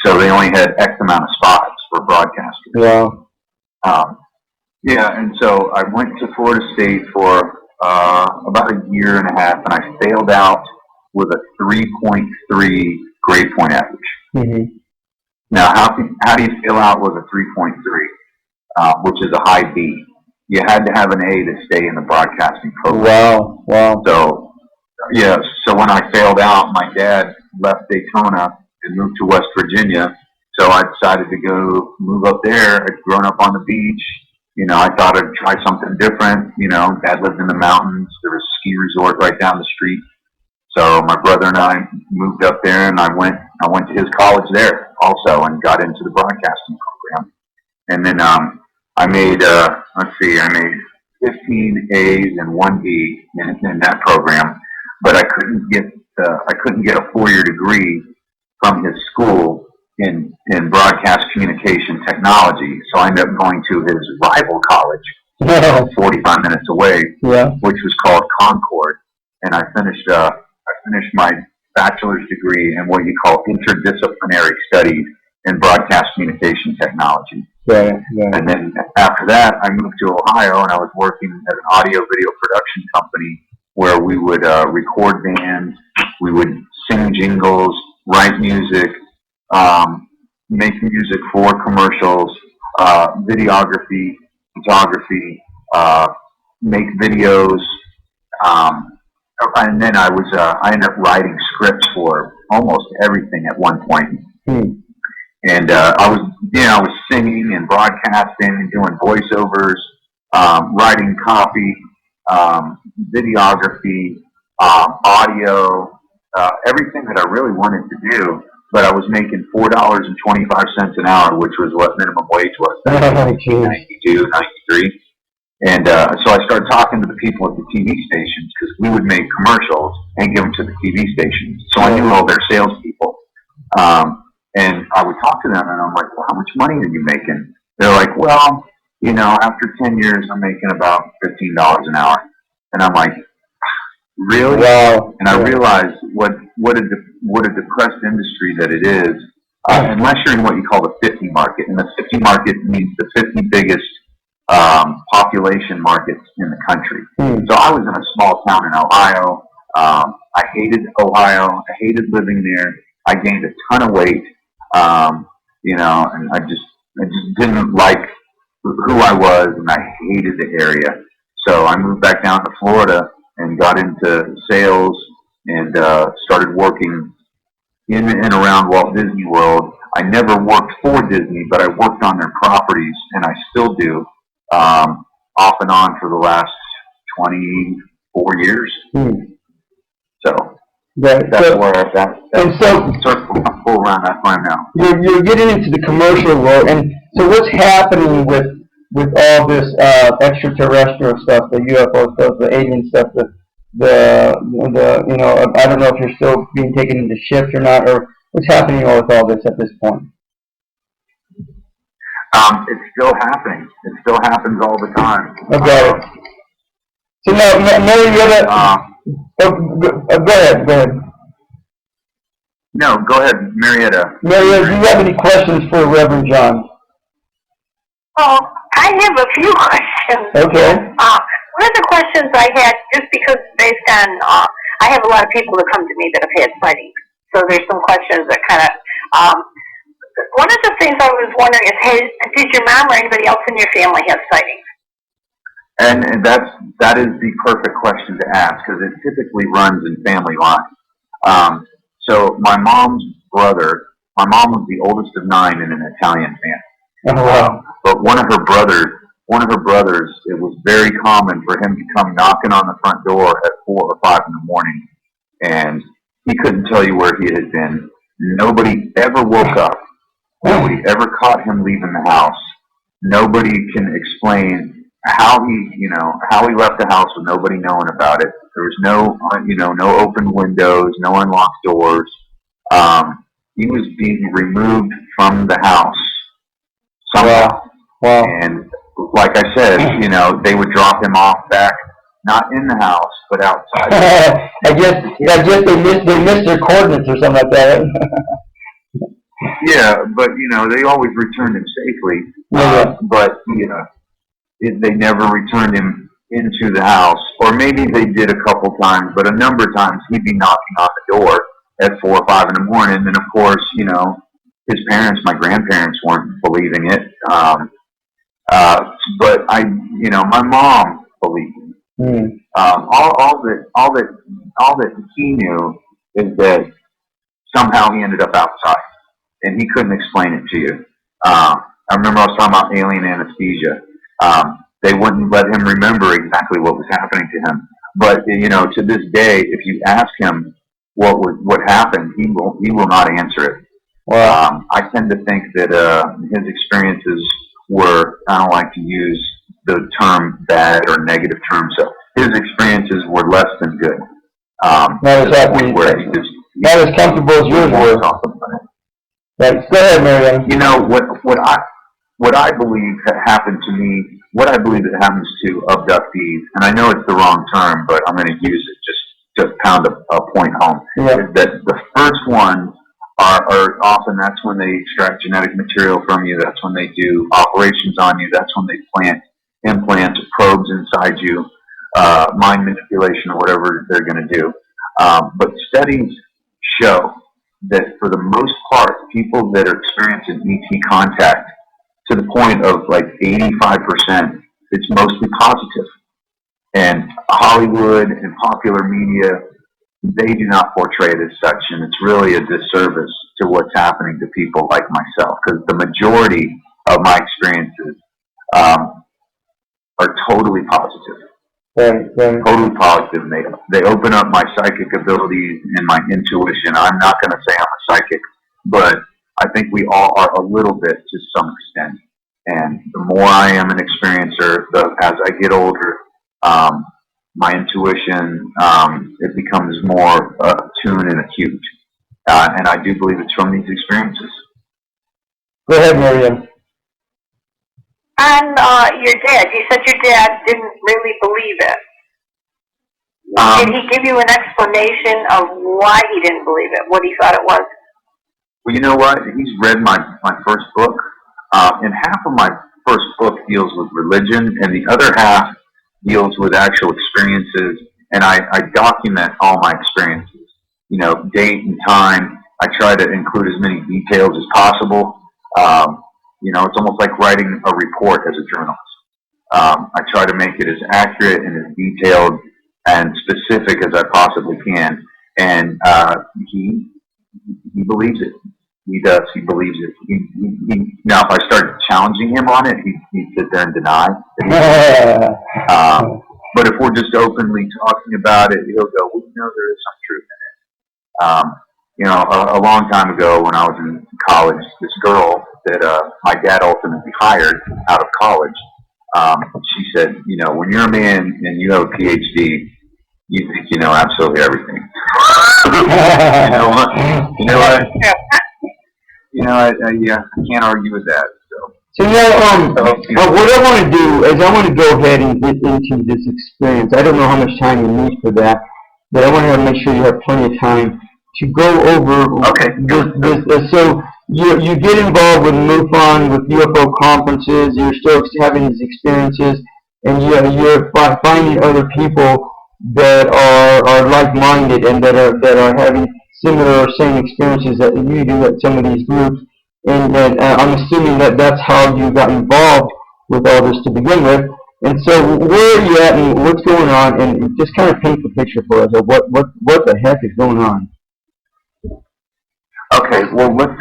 So they only had X amount of spots for broadcasters. Yeah. Yeah, and so I went to Florida State for about a year and a half, and I failed out with a 3.3 grade point average. Mm-hmm. Now, how do you fail out with a 3.3, which is a high B? You had to have an A to stay in the broadcasting program. Wow. So, yeah, so when I failed out, my dad left Daytona and moved to West Virginia. So I decided to go move up there. I'd grown up on the beach. You know, I thought I'd try something different. You know, Dad lived in the mountains. There was a ski resort right down the street. So my brother and I moved up there, and I went to his college there also and got into the broadcasting program. And then I made, I made 15 A's and 1 B in that program, but I couldn't get a 4-year degree from his school in broadcast communication technology. So I ended up going to his rival college, No. 45 minutes away, Yeah. which was called Concord. And I finished my bachelor's degree in what you call interdisciplinary studies in broadcast communication technology. Right. Right. And then after that, I moved to Ohio, and I was working at an audio video production company where we would record bands, we would sing jingles, write music, make music for commercials, videography, photography, make videos, and then I ended up writing scripts for almost everything at one point. And I was singing and broadcasting and doing voiceovers, writing copy, videography, audio, everything that I really wanted to do. But I was making $4.25 an hour, which was what minimum wage was back in 1992, 93. And so I started talking to the people at the TV stations because we would make commercials and give them to the TV stations. So I knew all their salespeople. And I would talk to them, and I'm like, well, how much money are you making? They're like, well, after 10 years, I'm making about $15 an hour. And I'm like, really? Wow. And I realized what a depressed industry that it is, unless you're in what you call the 50 market. And the 50 market means the 50 biggest population markets in the country. So I was in a small town in Ohio. I hated Ohio. I hated living there. I gained a ton of weight, and I just didn't like who I was, and I hated the area. So I moved back down to Florida and got into sales and started working in and around Walt Disney World. I never worked for Disney, but I worked on their properties, and I still do, off and on for the last 24 years. So that's where I'm at. And so Full around that time now. You're getting into the commercial world, and so what's happening with all this extraterrestrial stuff, the UFO stuff, the alien stuff, the I don't know if you're still being taken into shift or not, or what's happening with all this at this point? It's still happening. It still happens all the time. Okay. So now, Marietta, go ahead. No, go ahead, Marietta. Marietta, do you have any questions for Reverend John? Oh, I have a few questions. Okay. One of the questions I had, just because based on, I have a lot of people that come to me that have had sightings. So there's some questions that kind of, one of the things I was wondering is, hey, did your mom or anybody else in your family have sightings? And that is the perfect question to ask, because it typically runs in family lines. So my mom was the oldest of 9 in an Italian family. Oh, wow. But one of her brothers, it was very common for him to come knocking on the front door at 4 or 5 in the morning, and he couldn't tell you where he had been. Nobody ever woke up. Nobody ever caught him leaving the house. Nobody can explain how he left the house with nobody knowing about it. There was no open windows, no unlocked doors. He was being removed from the house somehow. Wow. And like I said, they would drop him off back, not in the house, but outside. I guess they missed their coordinates or something like that. Yeah, but they always returned him safely. But they never returned him into the house, or maybe they did a couple times, but a number of times he'd be knocking on the door at 4 or 5 in the morning, and of course, his parents, my grandparents, weren't believing it. But my mom believed it. All that he knew is that somehow he ended up outside, and he couldn't explain it to you. I remember I was talking about alien anesthesia. They wouldn't let him remember exactly what was happening to him. But to this day, if you ask him what happened, he will not answer it. Wow. I tend to think that his experiences were, I don't like to use the term bad or negative term, so his experiences were less than good. Not as comfortable as yours were. Right. Go ahead, Marietta. what I believe happened to me, what I believe that happens to abductees, and I know it's the wrong term, but I'm going to use it just to pound a point home, is that the first ones are often, that's when they extract genetic material from you, that's when they do operations on you, that's when they plant implants or probes inside you, mind manipulation or whatever they're going to do. But studies show that for the most part, people that are experiencing ET contact, to the point of like 85%, it's mostly positive. And Hollywood and popular media, they do not portray it as such, and it's really a disservice to what's happening to people like myself, because the majority of my experiences are totally positive. Right. Totally positive. And they open up my psychic abilities and my intuition. I'm not going to say I'm a psychic, but I think we all are a little bit to some extent. And the more I am an experiencer, as I get older, my intuition, it becomes more tuned and acute. And I do believe it's from these experiences. Go ahead, Miriam. And your dad, you said your dad didn't really believe it. Did he give you an explanation of why he didn't believe it, what he thought it was? Well, you know what? He's read my first book, and half of my first book deals with religion, and the other half deals with actual experiences, and I document all my experiences. You know, date and time. I try to include as many details as possible. You know, it's almost like writing a report as a journalist. I try to make it as accurate and as detailed and specific as I possibly can. And he believes it. He does. He believes it. Now, if I start challenging him on it, he'd sit there and deny that but if we're just openly talking about it, he'll go, well, you know, there is some truth in it. You know, a long time ago when I was in college, this girl that my dad ultimately hired out of college, she said, you know, when you're a man and you have a PhD, you think you know absolutely everything. You know what? I can't argue with that. So now, what I want to do is I want to go ahead and get into this experience. I don't know how much time you need for that, but I want to make sure you have plenty of time to go over this. So you get involved with MUFON, with UFO conferences. You're still having these experiences, and you're finding other people that are like-minded and that are having similar or same experiences that you do at some of these groups. And I'm assuming that's how you got involved with all this to begin with. And so where are you at and what's going on? And just kind of paint the picture for us of what the heck is going on. Okay, well, let's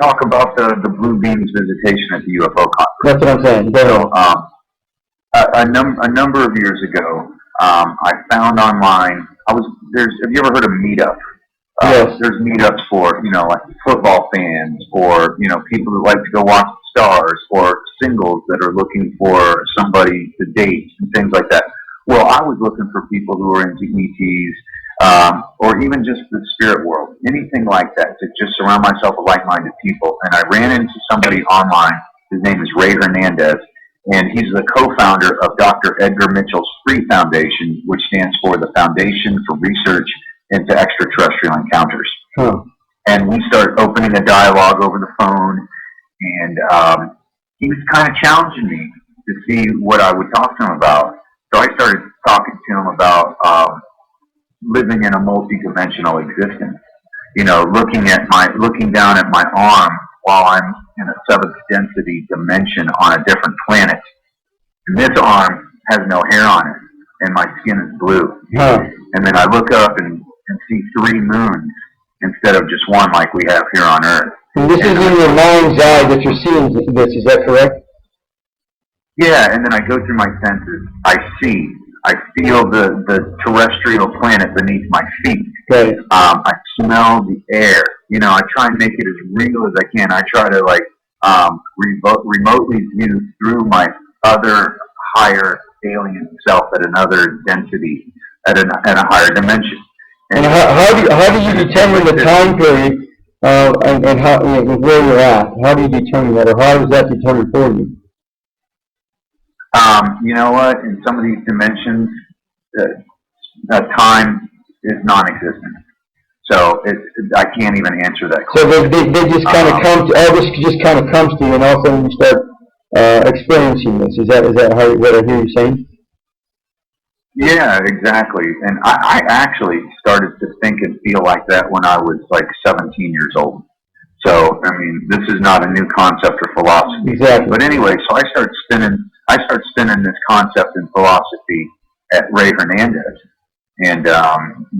talk about the Blue Beams visitation at the UFO conference. That's what I'm saying. So, a number of years ago, I found online. Have you ever heard of Meetup? Yes. There's meetups for, you know, like football fans, or, you know, people that like to go watch the stars, or singles that are looking for somebody to date and things like that. Well, I was looking for people who are into ETs, or even just the spirit world, anything like that, to just surround myself with like-minded people. And I ran into somebody online. His name is Ray Hernandez, and he's the co-founder of Dr. Edgar Mitchell's Free Foundation, which stands for the Foundation for Research into Extraterrestrial Encounters. And we started opening a dialogue over the phone, and he was kind of challenging me to see what I would talk to him about. So I started talking to him about living in a multi-dimensional existence. You know, looking down at my arm while I'm in a seventh density dimension on a different planet. And this arm has no hair on it, and my skin is blue. And then I look up and see 3 moons instead of just one like we have here on Earth. And this is in your mind's eye that you're seeing this, is that correct? Yeah, and then I go through my senses. I feel the terrestrial planet beneath my feet. Right. I smell the air. You know, I try and make it as real as I can. I try to remotely view through my other higher alien self at another density, at a higher dimension. And how do you determine the time period and how, where you're at. How do you determine that, or how is that determined for you? You know what? In some of these dimensions, time is non-existent. So I can't even answer that question. So they just kind of come to, all this just kind of comes to you, and all of a sudden you start experiencing this. Is that what I hear you saying? Yeah, exactly. And I actually started to think and feel like that when I was like 17 years old. So, I mean, this is not a new concept or philosophy. Exactly. But anyway, so I start spinning this concept and philosophy at Ray Hernandez. And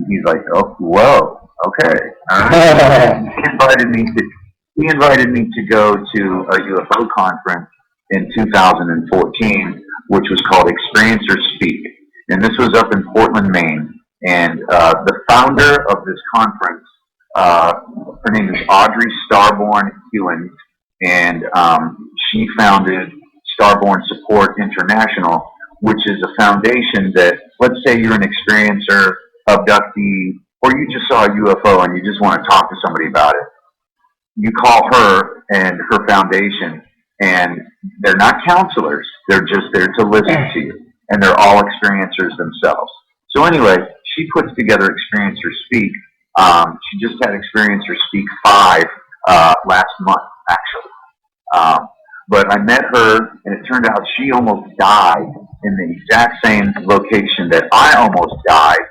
he's like, oh, whoa, okay. All right. He invited me to go to a UFO conference in 2014, which was called Experiencers Speak. And this was up in Portland, Maine. And the founder of this conference, her name is Audrey Starborn Hewins, and she founded Starborn Support International, which is a foundation that, let's say you're an experiencer, abductee, or you just saw a UFO and you just want to talk to somebody about it. You call her and her foundation, and they're not counselors. They're just there to listen to you. And they're all experiencers themselves. So anyway, she puts together Experiencers Speak. She just had Experiencers Speak 5 last month, actually. But I met her, and it turned out she almost died in the exact same location that I almost died,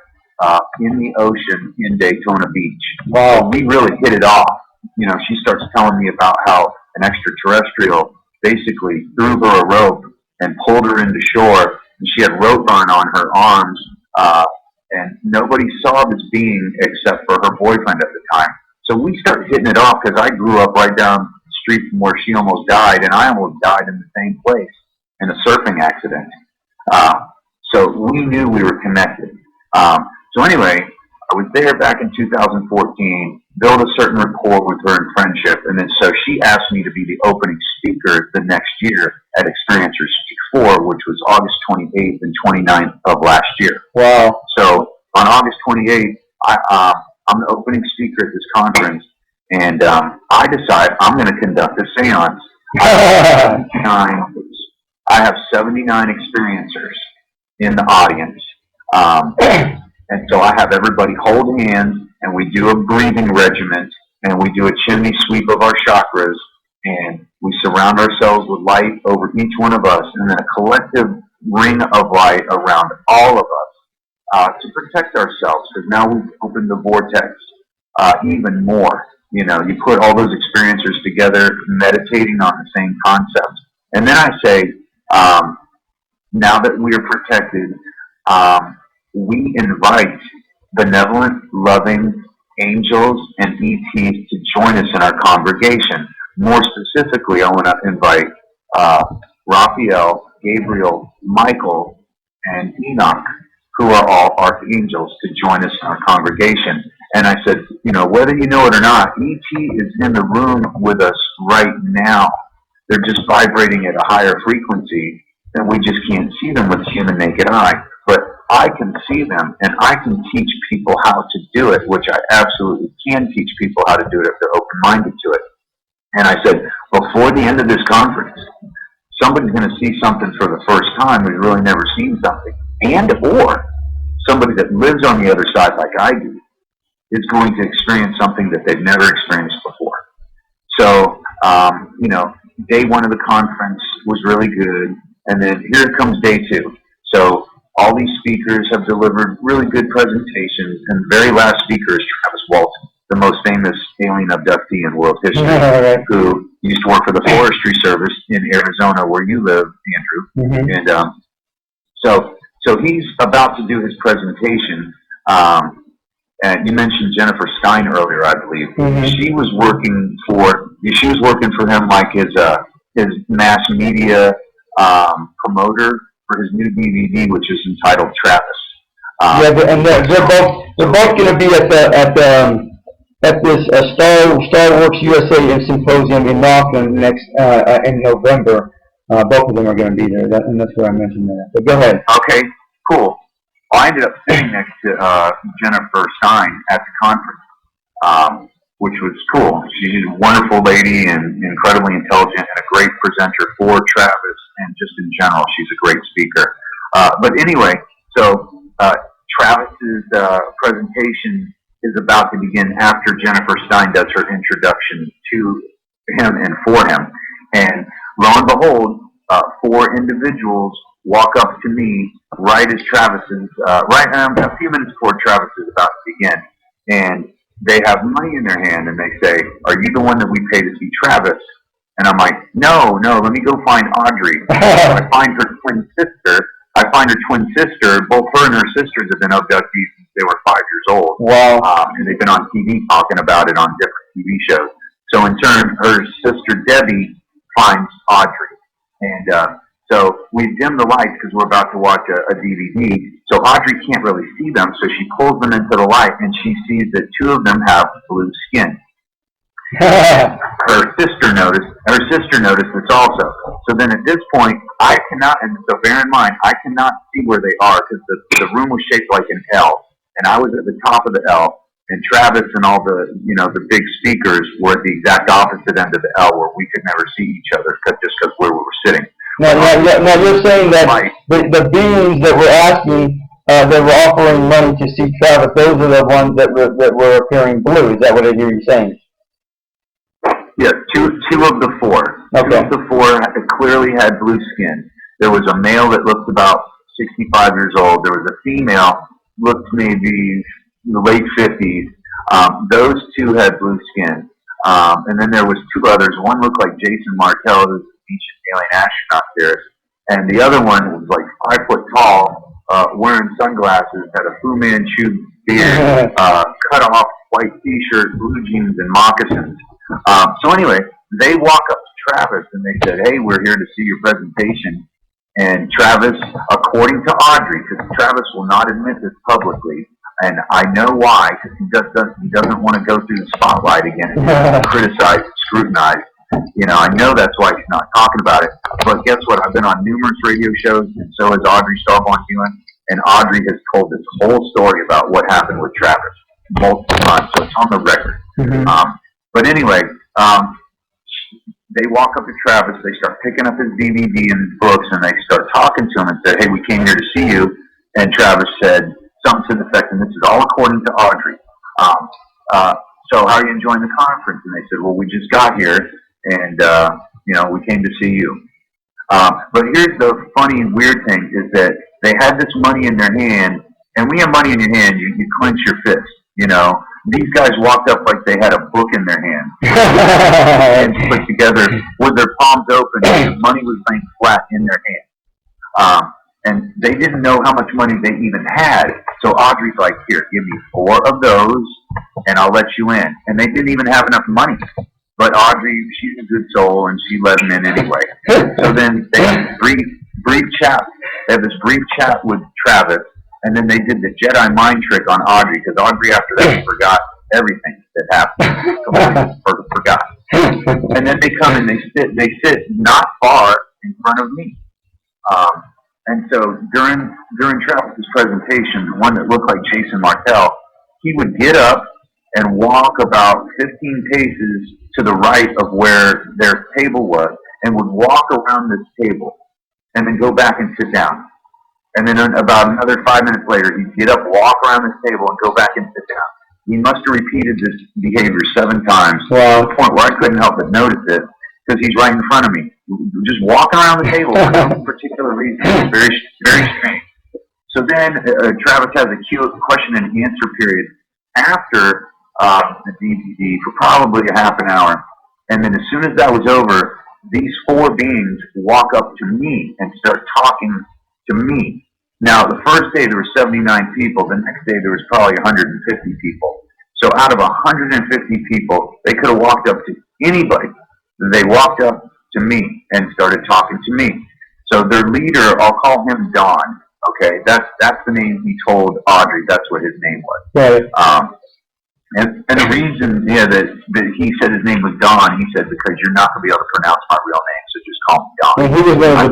in the ocean in Daytona Beach. Wow. We really hit it off. You know, she starts telling me about how an extraterrestrial basically threw her a rope and pulled her into shore. And she had rope burn on her arms, and nobody saw this being except for her boyfriend at the time. So we started hitting it off because I grew up right down the street from where she almost died, and I almost died in the same place in a surfing accident. So we knew we were connected. So anyway, I was there back in 2014, built a certain rapport with her and friendship, and then so she asked me to be the opening speaker the next year at Experiencers Speak 4, which was August 28th and 29th of last year. Wow. So on August 28th, I'm the opening speaker at this conference, and I decide I'm going to conduct a seance. I have 79 experiencers in the audience. And so I have everybody hold hands, and we do a breathing regimen, and we do a chimney sweep of our chakras, and we surround ourselves with light over each one of us, and then a collective ring of light around all of us to protect ourselves, because now we've opened the vortex even more. You know, you put all those experiencers together, meditating on the same concept. And then I say, now that we are protected, we invite benevolent, loving angels and ETs to join us in our congregation. More specifically, I want to invite Raphael, Gabriel, Michael, and Enoch, who are all archangels, to join us in our congregation. And I said, you know, whether you know it or not, ET is in the room with us right now. They're just vibrating at a higher frequency, and we just can't see them with the human naked eye. But I can see them, and I can teach people how to do it, which I absolutely can teach people how to do it if they're open-minded to it. And I said, before the end of this conference, somebody's going to see something for the first time who's really never seen something. And or somebody that lives on the other side like I do is going to experience something that they've never experienced before. So, you know, day one of the conference was really good. And then here comes day two. So all these speakers have delivered really good presentations. And the very last speaker is Travis Walton, the most famous alien abductee in world history, who used to work for the Forestry Service in Arizona, where you live, Andrew. Mm-hmm. And so he's about to do his presentation. And you mentioned Jennifer Stein earlier, I believe. Mm-hmm. She was working for him like his mass media promoter for his new DVD, which is entitled Travis. And they're both going to be at this Star Wars USA Symposium in Northland next in November. Both of them are going to be there, and that's where I mentioned that. But go ahead. Okay, cool. Well, I ended up sitting next to Jennifer Stein at the conference. which was cool. She's a wonderful lady and incredibly intelligent and a great presenter for Travis, and just in general, she's a great speaker. But anyway, so Travis's presentation is about to begin after Jennifer Stein does her introduction to him and for him. And lo and behold, 4 individuals walk up to me right as Travis's, a few minutes before Travis is about to begin. And they have money in their hand and they say, "Are you the one that we pay to see Travis?" And I'm like, no, let me go find Audrey. I find her twin sister. Both her and her sisters have been abductees since they were 5 years old. Wow. And they've been on TV talking about it on different TV shows. So in turn, her sister Debbie finds Audrey. And so we dim the lights because we're about to watch a DVD. So Audrey can't really see them, so she pulls them into the light and she sees that 2 of them have blue skin. Her sister noticed this also. So then at this point, I cannot, and so bear in mind, I cannot see where they are because the room was shaped like an L, and I was at the top of the L, and Travis and all the, the big speakers were at the exact opposite end of the L where we could never see each other just because where we were sitting. Now you're saying that the beings that were asking, that were offering money to see Travis, those are the ones that were appearing blue. Is that what I hear you saying? Yeah, two of the 4. Okay. 2 of the 4 clearly had blue skin. There was a male that looked about 65 years old. There was a female, looked maybe in the late 50s. Those 2 had blue skin. And then there was 2 others. One looked like Jason Martell, who's an ancient alien astronaut theorist. And the other one was like 5 foot tall, wearing sunglasses, had a Fu Manchu beard, cut off white t-shirt, blue jeans, and moccasins. So anyway, they walk up to Travis and they said, "Hey, we're here to see your presentation." And Travis, according to Audrey, because Travis will not admit this publicly, and I know why, because he doesn't want to go through the spotlight again and criticize, scrutinize. I know that's why he's not talking about it. But guess what? I've been on numerous radio shows, and so has Audrey Starborn-Hewen, and Audrey has told this whole story about what happened with Travis multiple times, so it's on the record. Mm-hmm. But anyway, they walk up to Travis, they start picking up his DVD and his books, and they start talking to him and said, "Hey, we came here to see you." And Travis said something to the effect, and this is all according to Audrey, "So how are you enjoying the conference?" And they said, "Well, we just got here, and, we came to see you." But here's the funny and weird thing is that they had this money in their hand, and when you have money in your hand, you clench your fist, These guys walked up like they had a book in their hand and put together with their palms open. The money was laying flat in their hand. And they didn't know how much money they even had. So Audrey's like, "Here, give me 4 of those and I'll let you in." And they didn't even have enough money. But Audrey, she's a good soul and she let them in anyway. So then they had this brief chat. They had this brief chat with Travis. And then they did the Jedi mind trick on Audrey, because Audrey after that forgot everything that happened. Completely forgot. And then they come and they sit not far in front of me. And so during Travis's presentation, the one that looked like Jason Martell, he would get up and walk about 15 paces to the right of where their table was, and would walk around this table, and then go back and sit down. And then about another 5 minutes later, he'd get up, walk around this table, and go back and sit down. He must have repeated this behavior 7 times, to the point where I couldn't help but notice it, because he's right in front of me, just walking around the table for no particular reason. It's very, very strange. So then Travis has a cute question and answer period after the DVD for probably a half an hour. And then as soon as that was over, these 4 beings walk up to me and start talking to me. Now, the first day there were 79 people. The next day there was probably 150 people. So out of 150 people, they could have walked up to anybody. They walked up to me and started talking to me. So their leader, I'll call him Don. Okay, that's the name he told Audrey. That's what his name was. Right. And the reason, that he said his name was Don, he said, because you're not going to be able to pronounce my real name, so just call me Don. And he was one of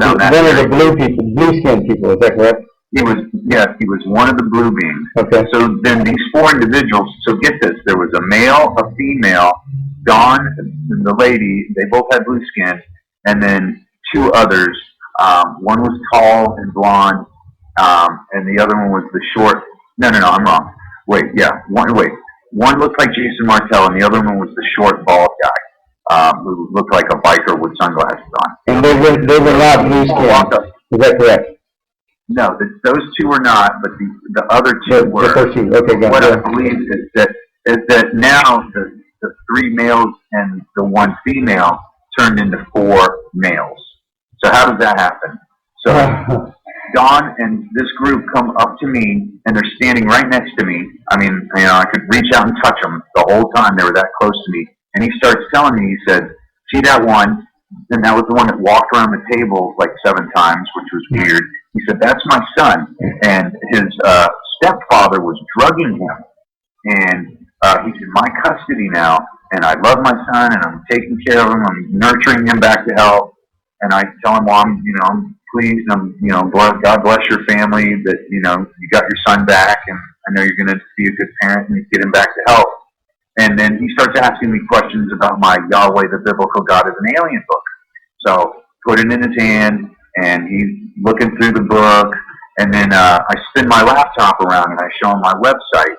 the blue people, blue skinned people. Is that correct? he was one of the blue beings. Okay. So then these four individuals, so get this, there was a male, a female, Dawn, and the lady, they both had blue skin, and then two others. One was tall and blonde, and the other one was the short. No, I'm wrong. Wait. One looked like Jason Martell, and the other one was the short, bald guy, who looked like a biker with sunglasses on. And they were not blue skin. Is that correct? No, those two were not, but the other two were. The first two. Okay, got what it. I believe is that now the three males and the one female turned into four males. So how does that happen? So Dawn and this group come up to me, and they're standing right next to me. I mean, I could reach out and touch them the whole time. They were that close to me. And he starts telling me, he said, "See that one?" And that was the one that walked around the table like 7 times, which was weird. He said, "That's my son." And his stepfather was drugging him. And he's in my custody now. And I love my son, and I'm taking care of him. I'm nurturing him back to health. And I tell him, well, I'm pleased. God bless your family that, you got your son back. And I know you're going to be a good parent and get him back to health. And then he starts asking me questions about my Yahweh, the Biblical God is an Alien book. So put it in his hand, and he's looking through the book. And then I spin my laptop around, and I show him my website,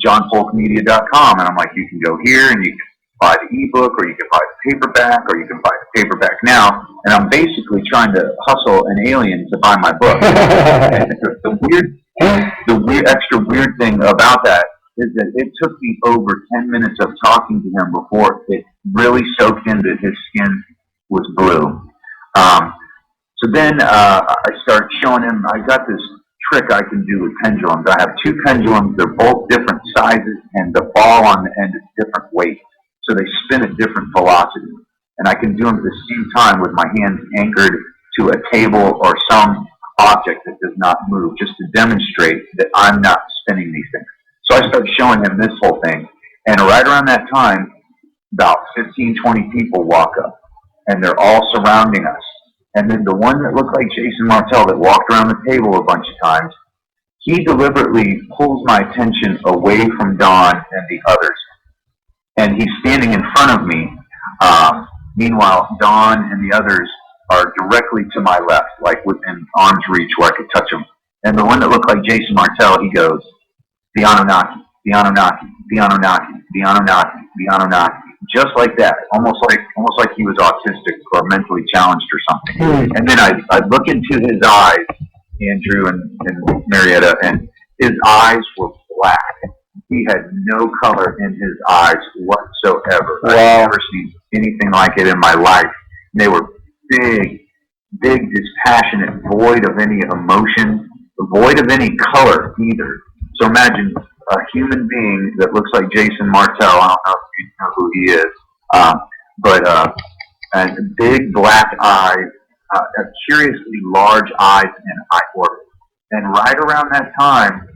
johnpolkmedia.com. And I'm like, you can go here, and you can buy the ebook, or you can buy the paperback, or you can buy the paperback now. And I'm basically trying to hustle an alien to buy my book. And the extra weird thing about that is that it took me over 10 minutes of talking to him before it really soaked in that his skin was blue. So then I started showing him, I got this trick I can do with pendulums. I have 2 pendulums. They're both different sizes, and the ball on the end is different weight. So they spin at different velocities. And I can do them at the same time with my hands anchored to a table or some object that does not move, just to demonstrate that I'm not spinning these things. So I started showing him this whole thing. And right around that time, about 15, 20 people walk up, and they're all surrounding us. And then the one that looked like Jason Martell that walked around the table a bunch of times, he deliberately pulls my attention away from Dawn and the others. And he's standing in front of me. Meanwhile, Dawn and the others are directly to my left, like within arm's reach where I could touch them. And the one that looked like Jason Martell, he goes, "The Anunnaki, the Anunnaki, the Anunnaki, the Anunnaki, the Anunnaki," just like that, almost like he was autistic or mentally challenged or something. And then I look into his eyes, Andrew and Marietta, and his eyes were black. He had no color in his eyes whatsoever. Wow. I've never seen anything like it in my life. They were big, dispassionate, void of any emotion, void of any color either. So imagine a human being that looks like Jason Martell. I don't know if you know who he is, and big black eyes, curiously large eyes and eye orbit. And right around that time,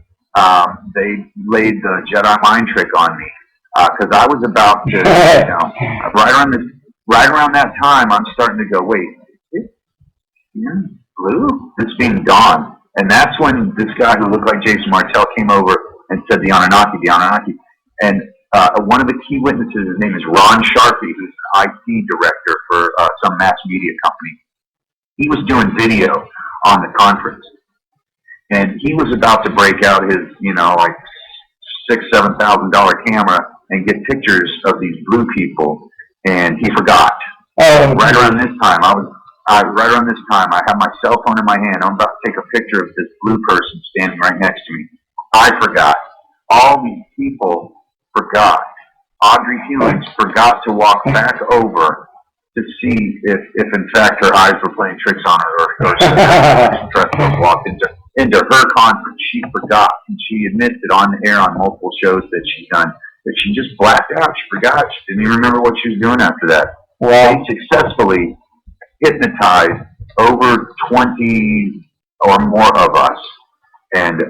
they laid the Jedi mind trick on me, because I was about to, right around that time, I'm starting to go, wait, is it blue? This being Dawn. And that's when this guy who looked like Jason Martell came over and said, the Anunnaki. And one of the key witnesses, his name is Ron Sharpie, who's an IT director for some mass media company. He was doing video on the conference. And he was about to break out his, like $6,000-$7,000 camera and get pictures of these blue people, and he forgot. Right around this time, I have my cell phone in my hand. I'm about to take a picture of this blue person standing right next to me. I forgot. All these people forgot. Audrey Hewings forgot to walk back over to see if in fact her eyes were playing tricks on her, or walked into her conference. She forgot, and she admitted on the air on multiple shows that she's done that she just blacked out. She forgot. She didn't even remember what she was doing after that. Well, they successfully hypnotized over 20 or more of us, and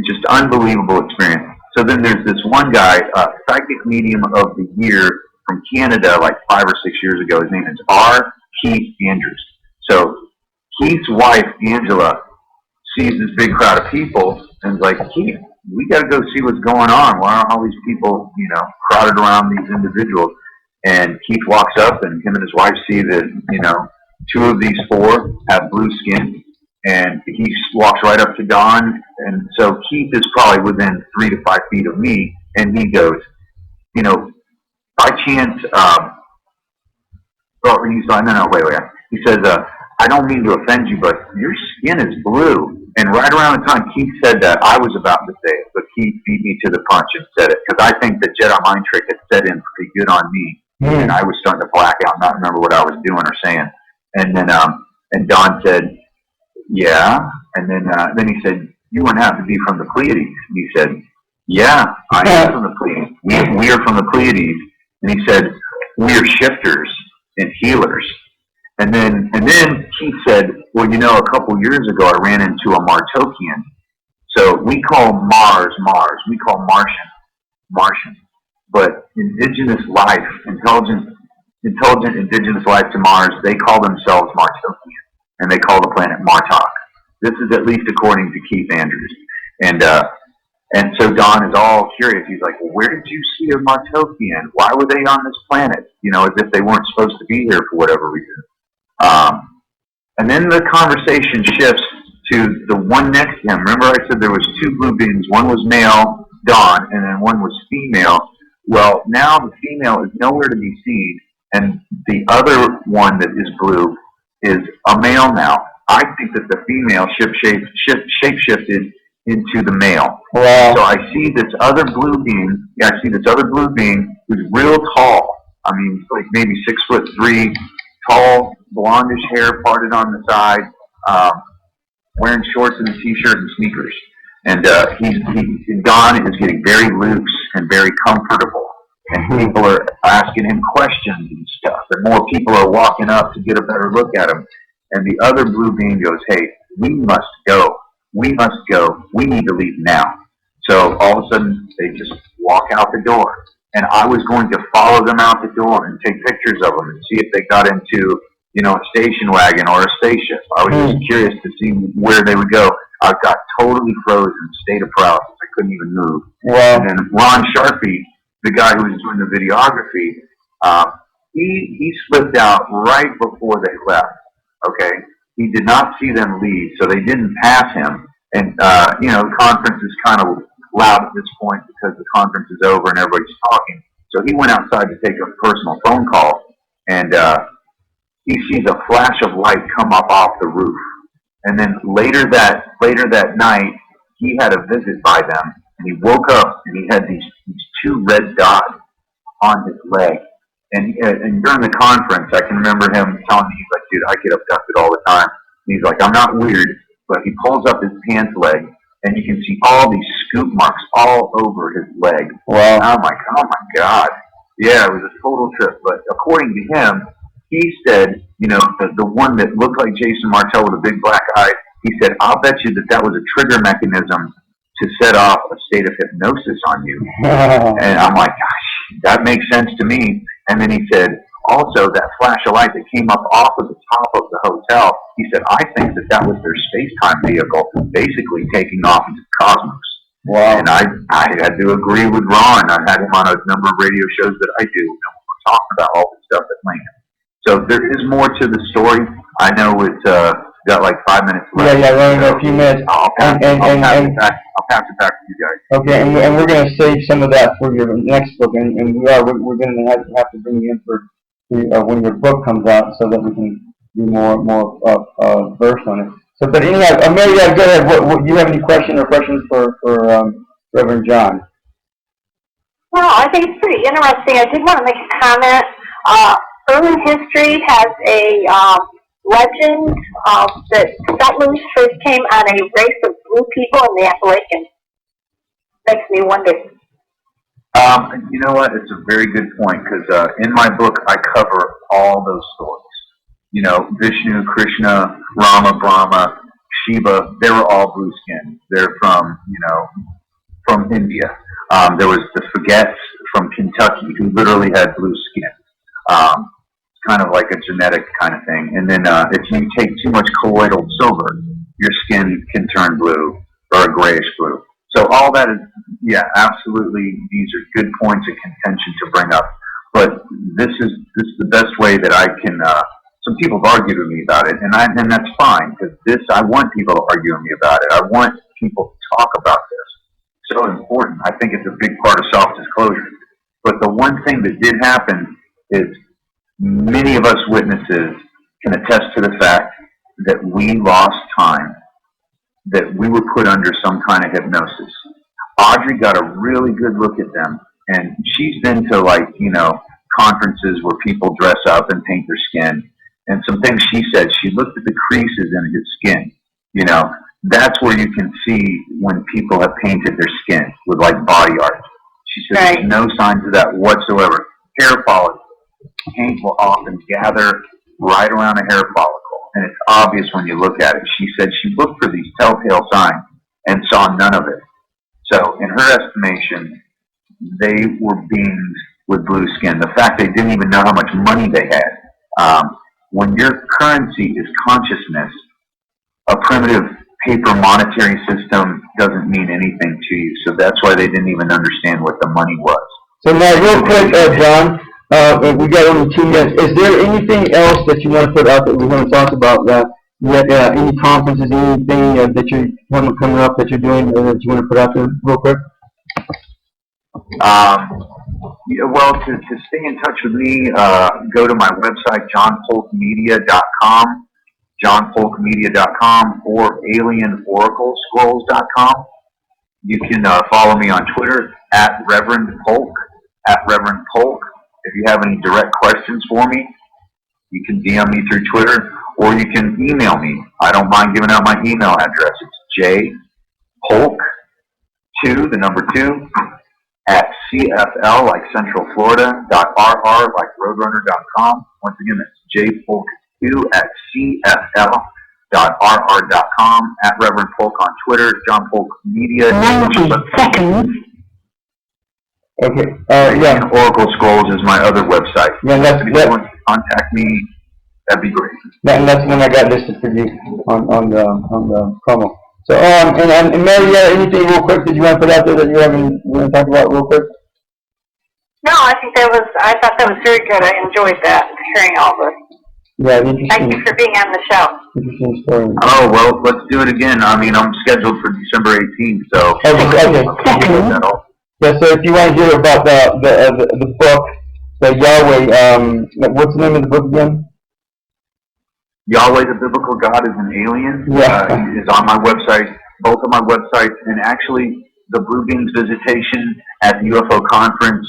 just unbelievable experience. So then there's this one guy, psychic medium of the year from Canada, like 5 or 6 years ago. His name is R. Keith Andrews. So Keith's wife, Angela, sees this big crowd of people and is like, Keith, we got to go see what's going on. Why are all these people, you know, crowded around these individuals? And Keith walks up, and him and his wife see that, you know, 2 of these 4 have blue skin. And he walks right up to Don. And so Keith is probably within 3 to 5 feet of me. And he goes, you know, by chance, he's like, no, wait. He says, I don't mean to offend you, but your skin is blue. And right around the time Keith said that, I was about to say it, but Keith beat me to the punch and said it. Because I think the Jedi mind trick had set in pretty good on me. And I was starting to black out, not remember what I was doing or saying. And then, and Don said, yeah. And then he said, you wouldn't have to be from the Pleiades. And he said, yeah, I am from the Pleiades. We are from the Pleiades. And he said, we are shifters and healers. And then Keith said, well, you know, a couple years ago I ran into a Martokian. So we call Mars. We call Martian. But indigenous life, intelligent indigenous life to Mars, they call themselves Martokian. And they call the planet Martok. This is at least according to Keith Andrews. And so Don is all curious. He's like, well, where did you see a Martokian? Why were they on this planet? You know, as if they weren't supposed to be here for whatever reason. And then the conversation shifts to the one next to him. Remember I said there was 2 blue beings. One was male, Don, and then one was female. Well, now the female is nowhere to be seen, and the other one that is blue is a male now. I think that the female shape-shifted into the male. Wow. So I see this other blue being. Yeah, I see this other blue being who's real tall. I mean, like maybe 6'3", tall, blondish hair parted on the side, wearing shorts and a t-shirt and sneakers. And Don is getting very loose and very comfortable. And people are asking him questions and stuff. And more people are walking up to get a better look at him. And the other blue being goes, hey, we must go. We must go. We need to leave now. So all of a sudden, they just walk out the door. And I was going to follow them out the door and take pictures of them and see if they got into, you know, a station wagon or a spaceship. I was just curious to see where they would go. I got totally frozen, state of paralysis. I couldn't even move. Wow. And then Ron Sharpie, the guy who was doing the videography, he slipped out right before they left. Okay, he did not see them leave, so they didn't pass him. And you know, the conference is kind of loud at this point because the conference is over and everybody's talking. So he went outside to take a personal phone call, and he sees a flash of light come up off the roof. And then later that night, he had a visit by them, and he woke up and he had these 2 red dots on his leg. And during the conference, I can remember him telling me, he's like, dude, I get abducted all the time. And he's like, I'm not weird, but he pulls up his pants leg, and you can see all these scoop marks all over his leg. Wow. I'm like, oh my God. Yeah, it was a total trip. But according to him, he said, you know, the one that looked like Jason Martell with a big black eye, he said, I'll bet you that was a trigger mechanism to set off a state of hypnosis on you. And I'm like, gosh, that makes sense to me. And then he said, also, that flash of light that came up off of the top of the hotel, he said, I think that was their space-time vehicle, basically taking off into the cosmos. Wow. And I had to agree with Ron. I had him on a number of radio shows that I do, and we're talking about all the stuff at length. So there is more to the story. I know it's got like 5 minutes left. Yeah, we're only a few minutes. I'll pass it back to you guys. Okay, and we're going to save some of that for your next book, and we're going to have to bring you in for when your book comes out, so that we can be more versed on it. So, but anyhow, Marietta, go ahead. What, do you have any questions for Reverend John? Well, I think it's pretty interesting. I did want to make a comment. Urban history has a legend that settlers first came on a race of blue people in the Appalachians. Makes me wonder. You know what? It's a very good point, because in my book I cover all those stories. You know, Vishnu, Krishna, Rama, Brahma, Shiva, they were all blue skinned. They're from India. There was the Fagets from Kentucky who literally had blue skin. Kind of like a genetic kind of thing. And then if you take too much colloidal silver, your skin can turn blue or a grayish blue. So all that is, yeah, absolutely. These are good points of contention to bring up. But this is the best way that I can. Some people have argued with me about it, and that's fine because I want people to argue with me about it. I want people to talk about this. So important. I think it's a big part of self-disclosure. But the one thing that did happen is many of us witnesses can attest to the fact that we lost time, that we were put under some kind of hypnosis. Audrey got a really good look at them, and she's been to conferences where people dress up and paint their skin. And some things she said, she looked at the creases in his skin. That's where you can see when people have painted their skin with like body art. She said there's no signs of that whatsoever. Hair follicles. Paint will often gather right around a hair follicle, and it's obvious when you look at it. She said she looked for these telltale signs and saw none of it. So in her estimation, they were beings with blue skin. The fact they didn't even know how much money they had. When your currency is consciousness, a primitive paper monetary system doesn't mean anything to you. So that's why they didn't even understand what the money was. So now, real quick, John, we got only 2 minutes. Is there anything else that you want to put out that we're going to talk about? Any conferences, anything that you're coming up that you're doing that you want to put out there real quick? Well, to stay in touch with me, go to my website, johnpolkmedia.com, johnpolkmedia.com, or alienoraclescrolls.com. You can follow me on Twitter, at Reverend Polk, at Reverend Polk. If you have any direct questions for me, you can DM me through Twitter, or you can email me. I don't mind giving out my email address. It's jpolk2, the number 2, at CFL, like Central Florida, .rr, like Roadrunner.com. Once again, that's jpolk2 at CFL.rr.com, at Reverend Polk on Twitter, John Polk Media. 90 seconds. Okay. And Oracle Scrolls is my other website. Yeah, if you want to contact me, that'd be great. That's the one I got listed for you on the promo. So, and Marietta, anything real quick that you want to put out there that you want to talk about real quick? No, I thought that was very good. I enjoyed that, hearing all this. Yeah, interesting. Thank you for being on the show. Interesting story. Oh, well, let's do it again. I mean, I'm scheduled for December 18th, so. Okay. Yeah, so if you want to hear about the book, the Yahweh, what's the name of the book again? Yahweh, the Biblical God is an Alien, is on my website, both of my websites, and actually the Blue Beams Visitation at the UFO conference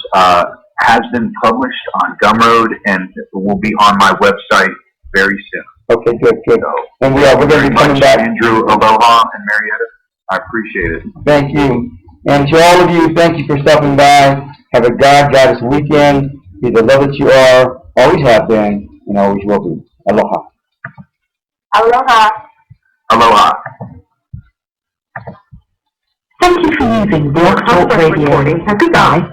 has been published on Gumroad and will be on my website very soon. Okay, good. So, And we're going to be coming back. Andrew, Aloha, and Marietta, I appreciate it. Thank you. And to all of you, thank you for stopping by. Have a God-goddess weekend. Be the love that you are, always have been, and always will be. Aloha. Aloha. Aloha. Thank you for using Blog Talk Radio. Goodbye.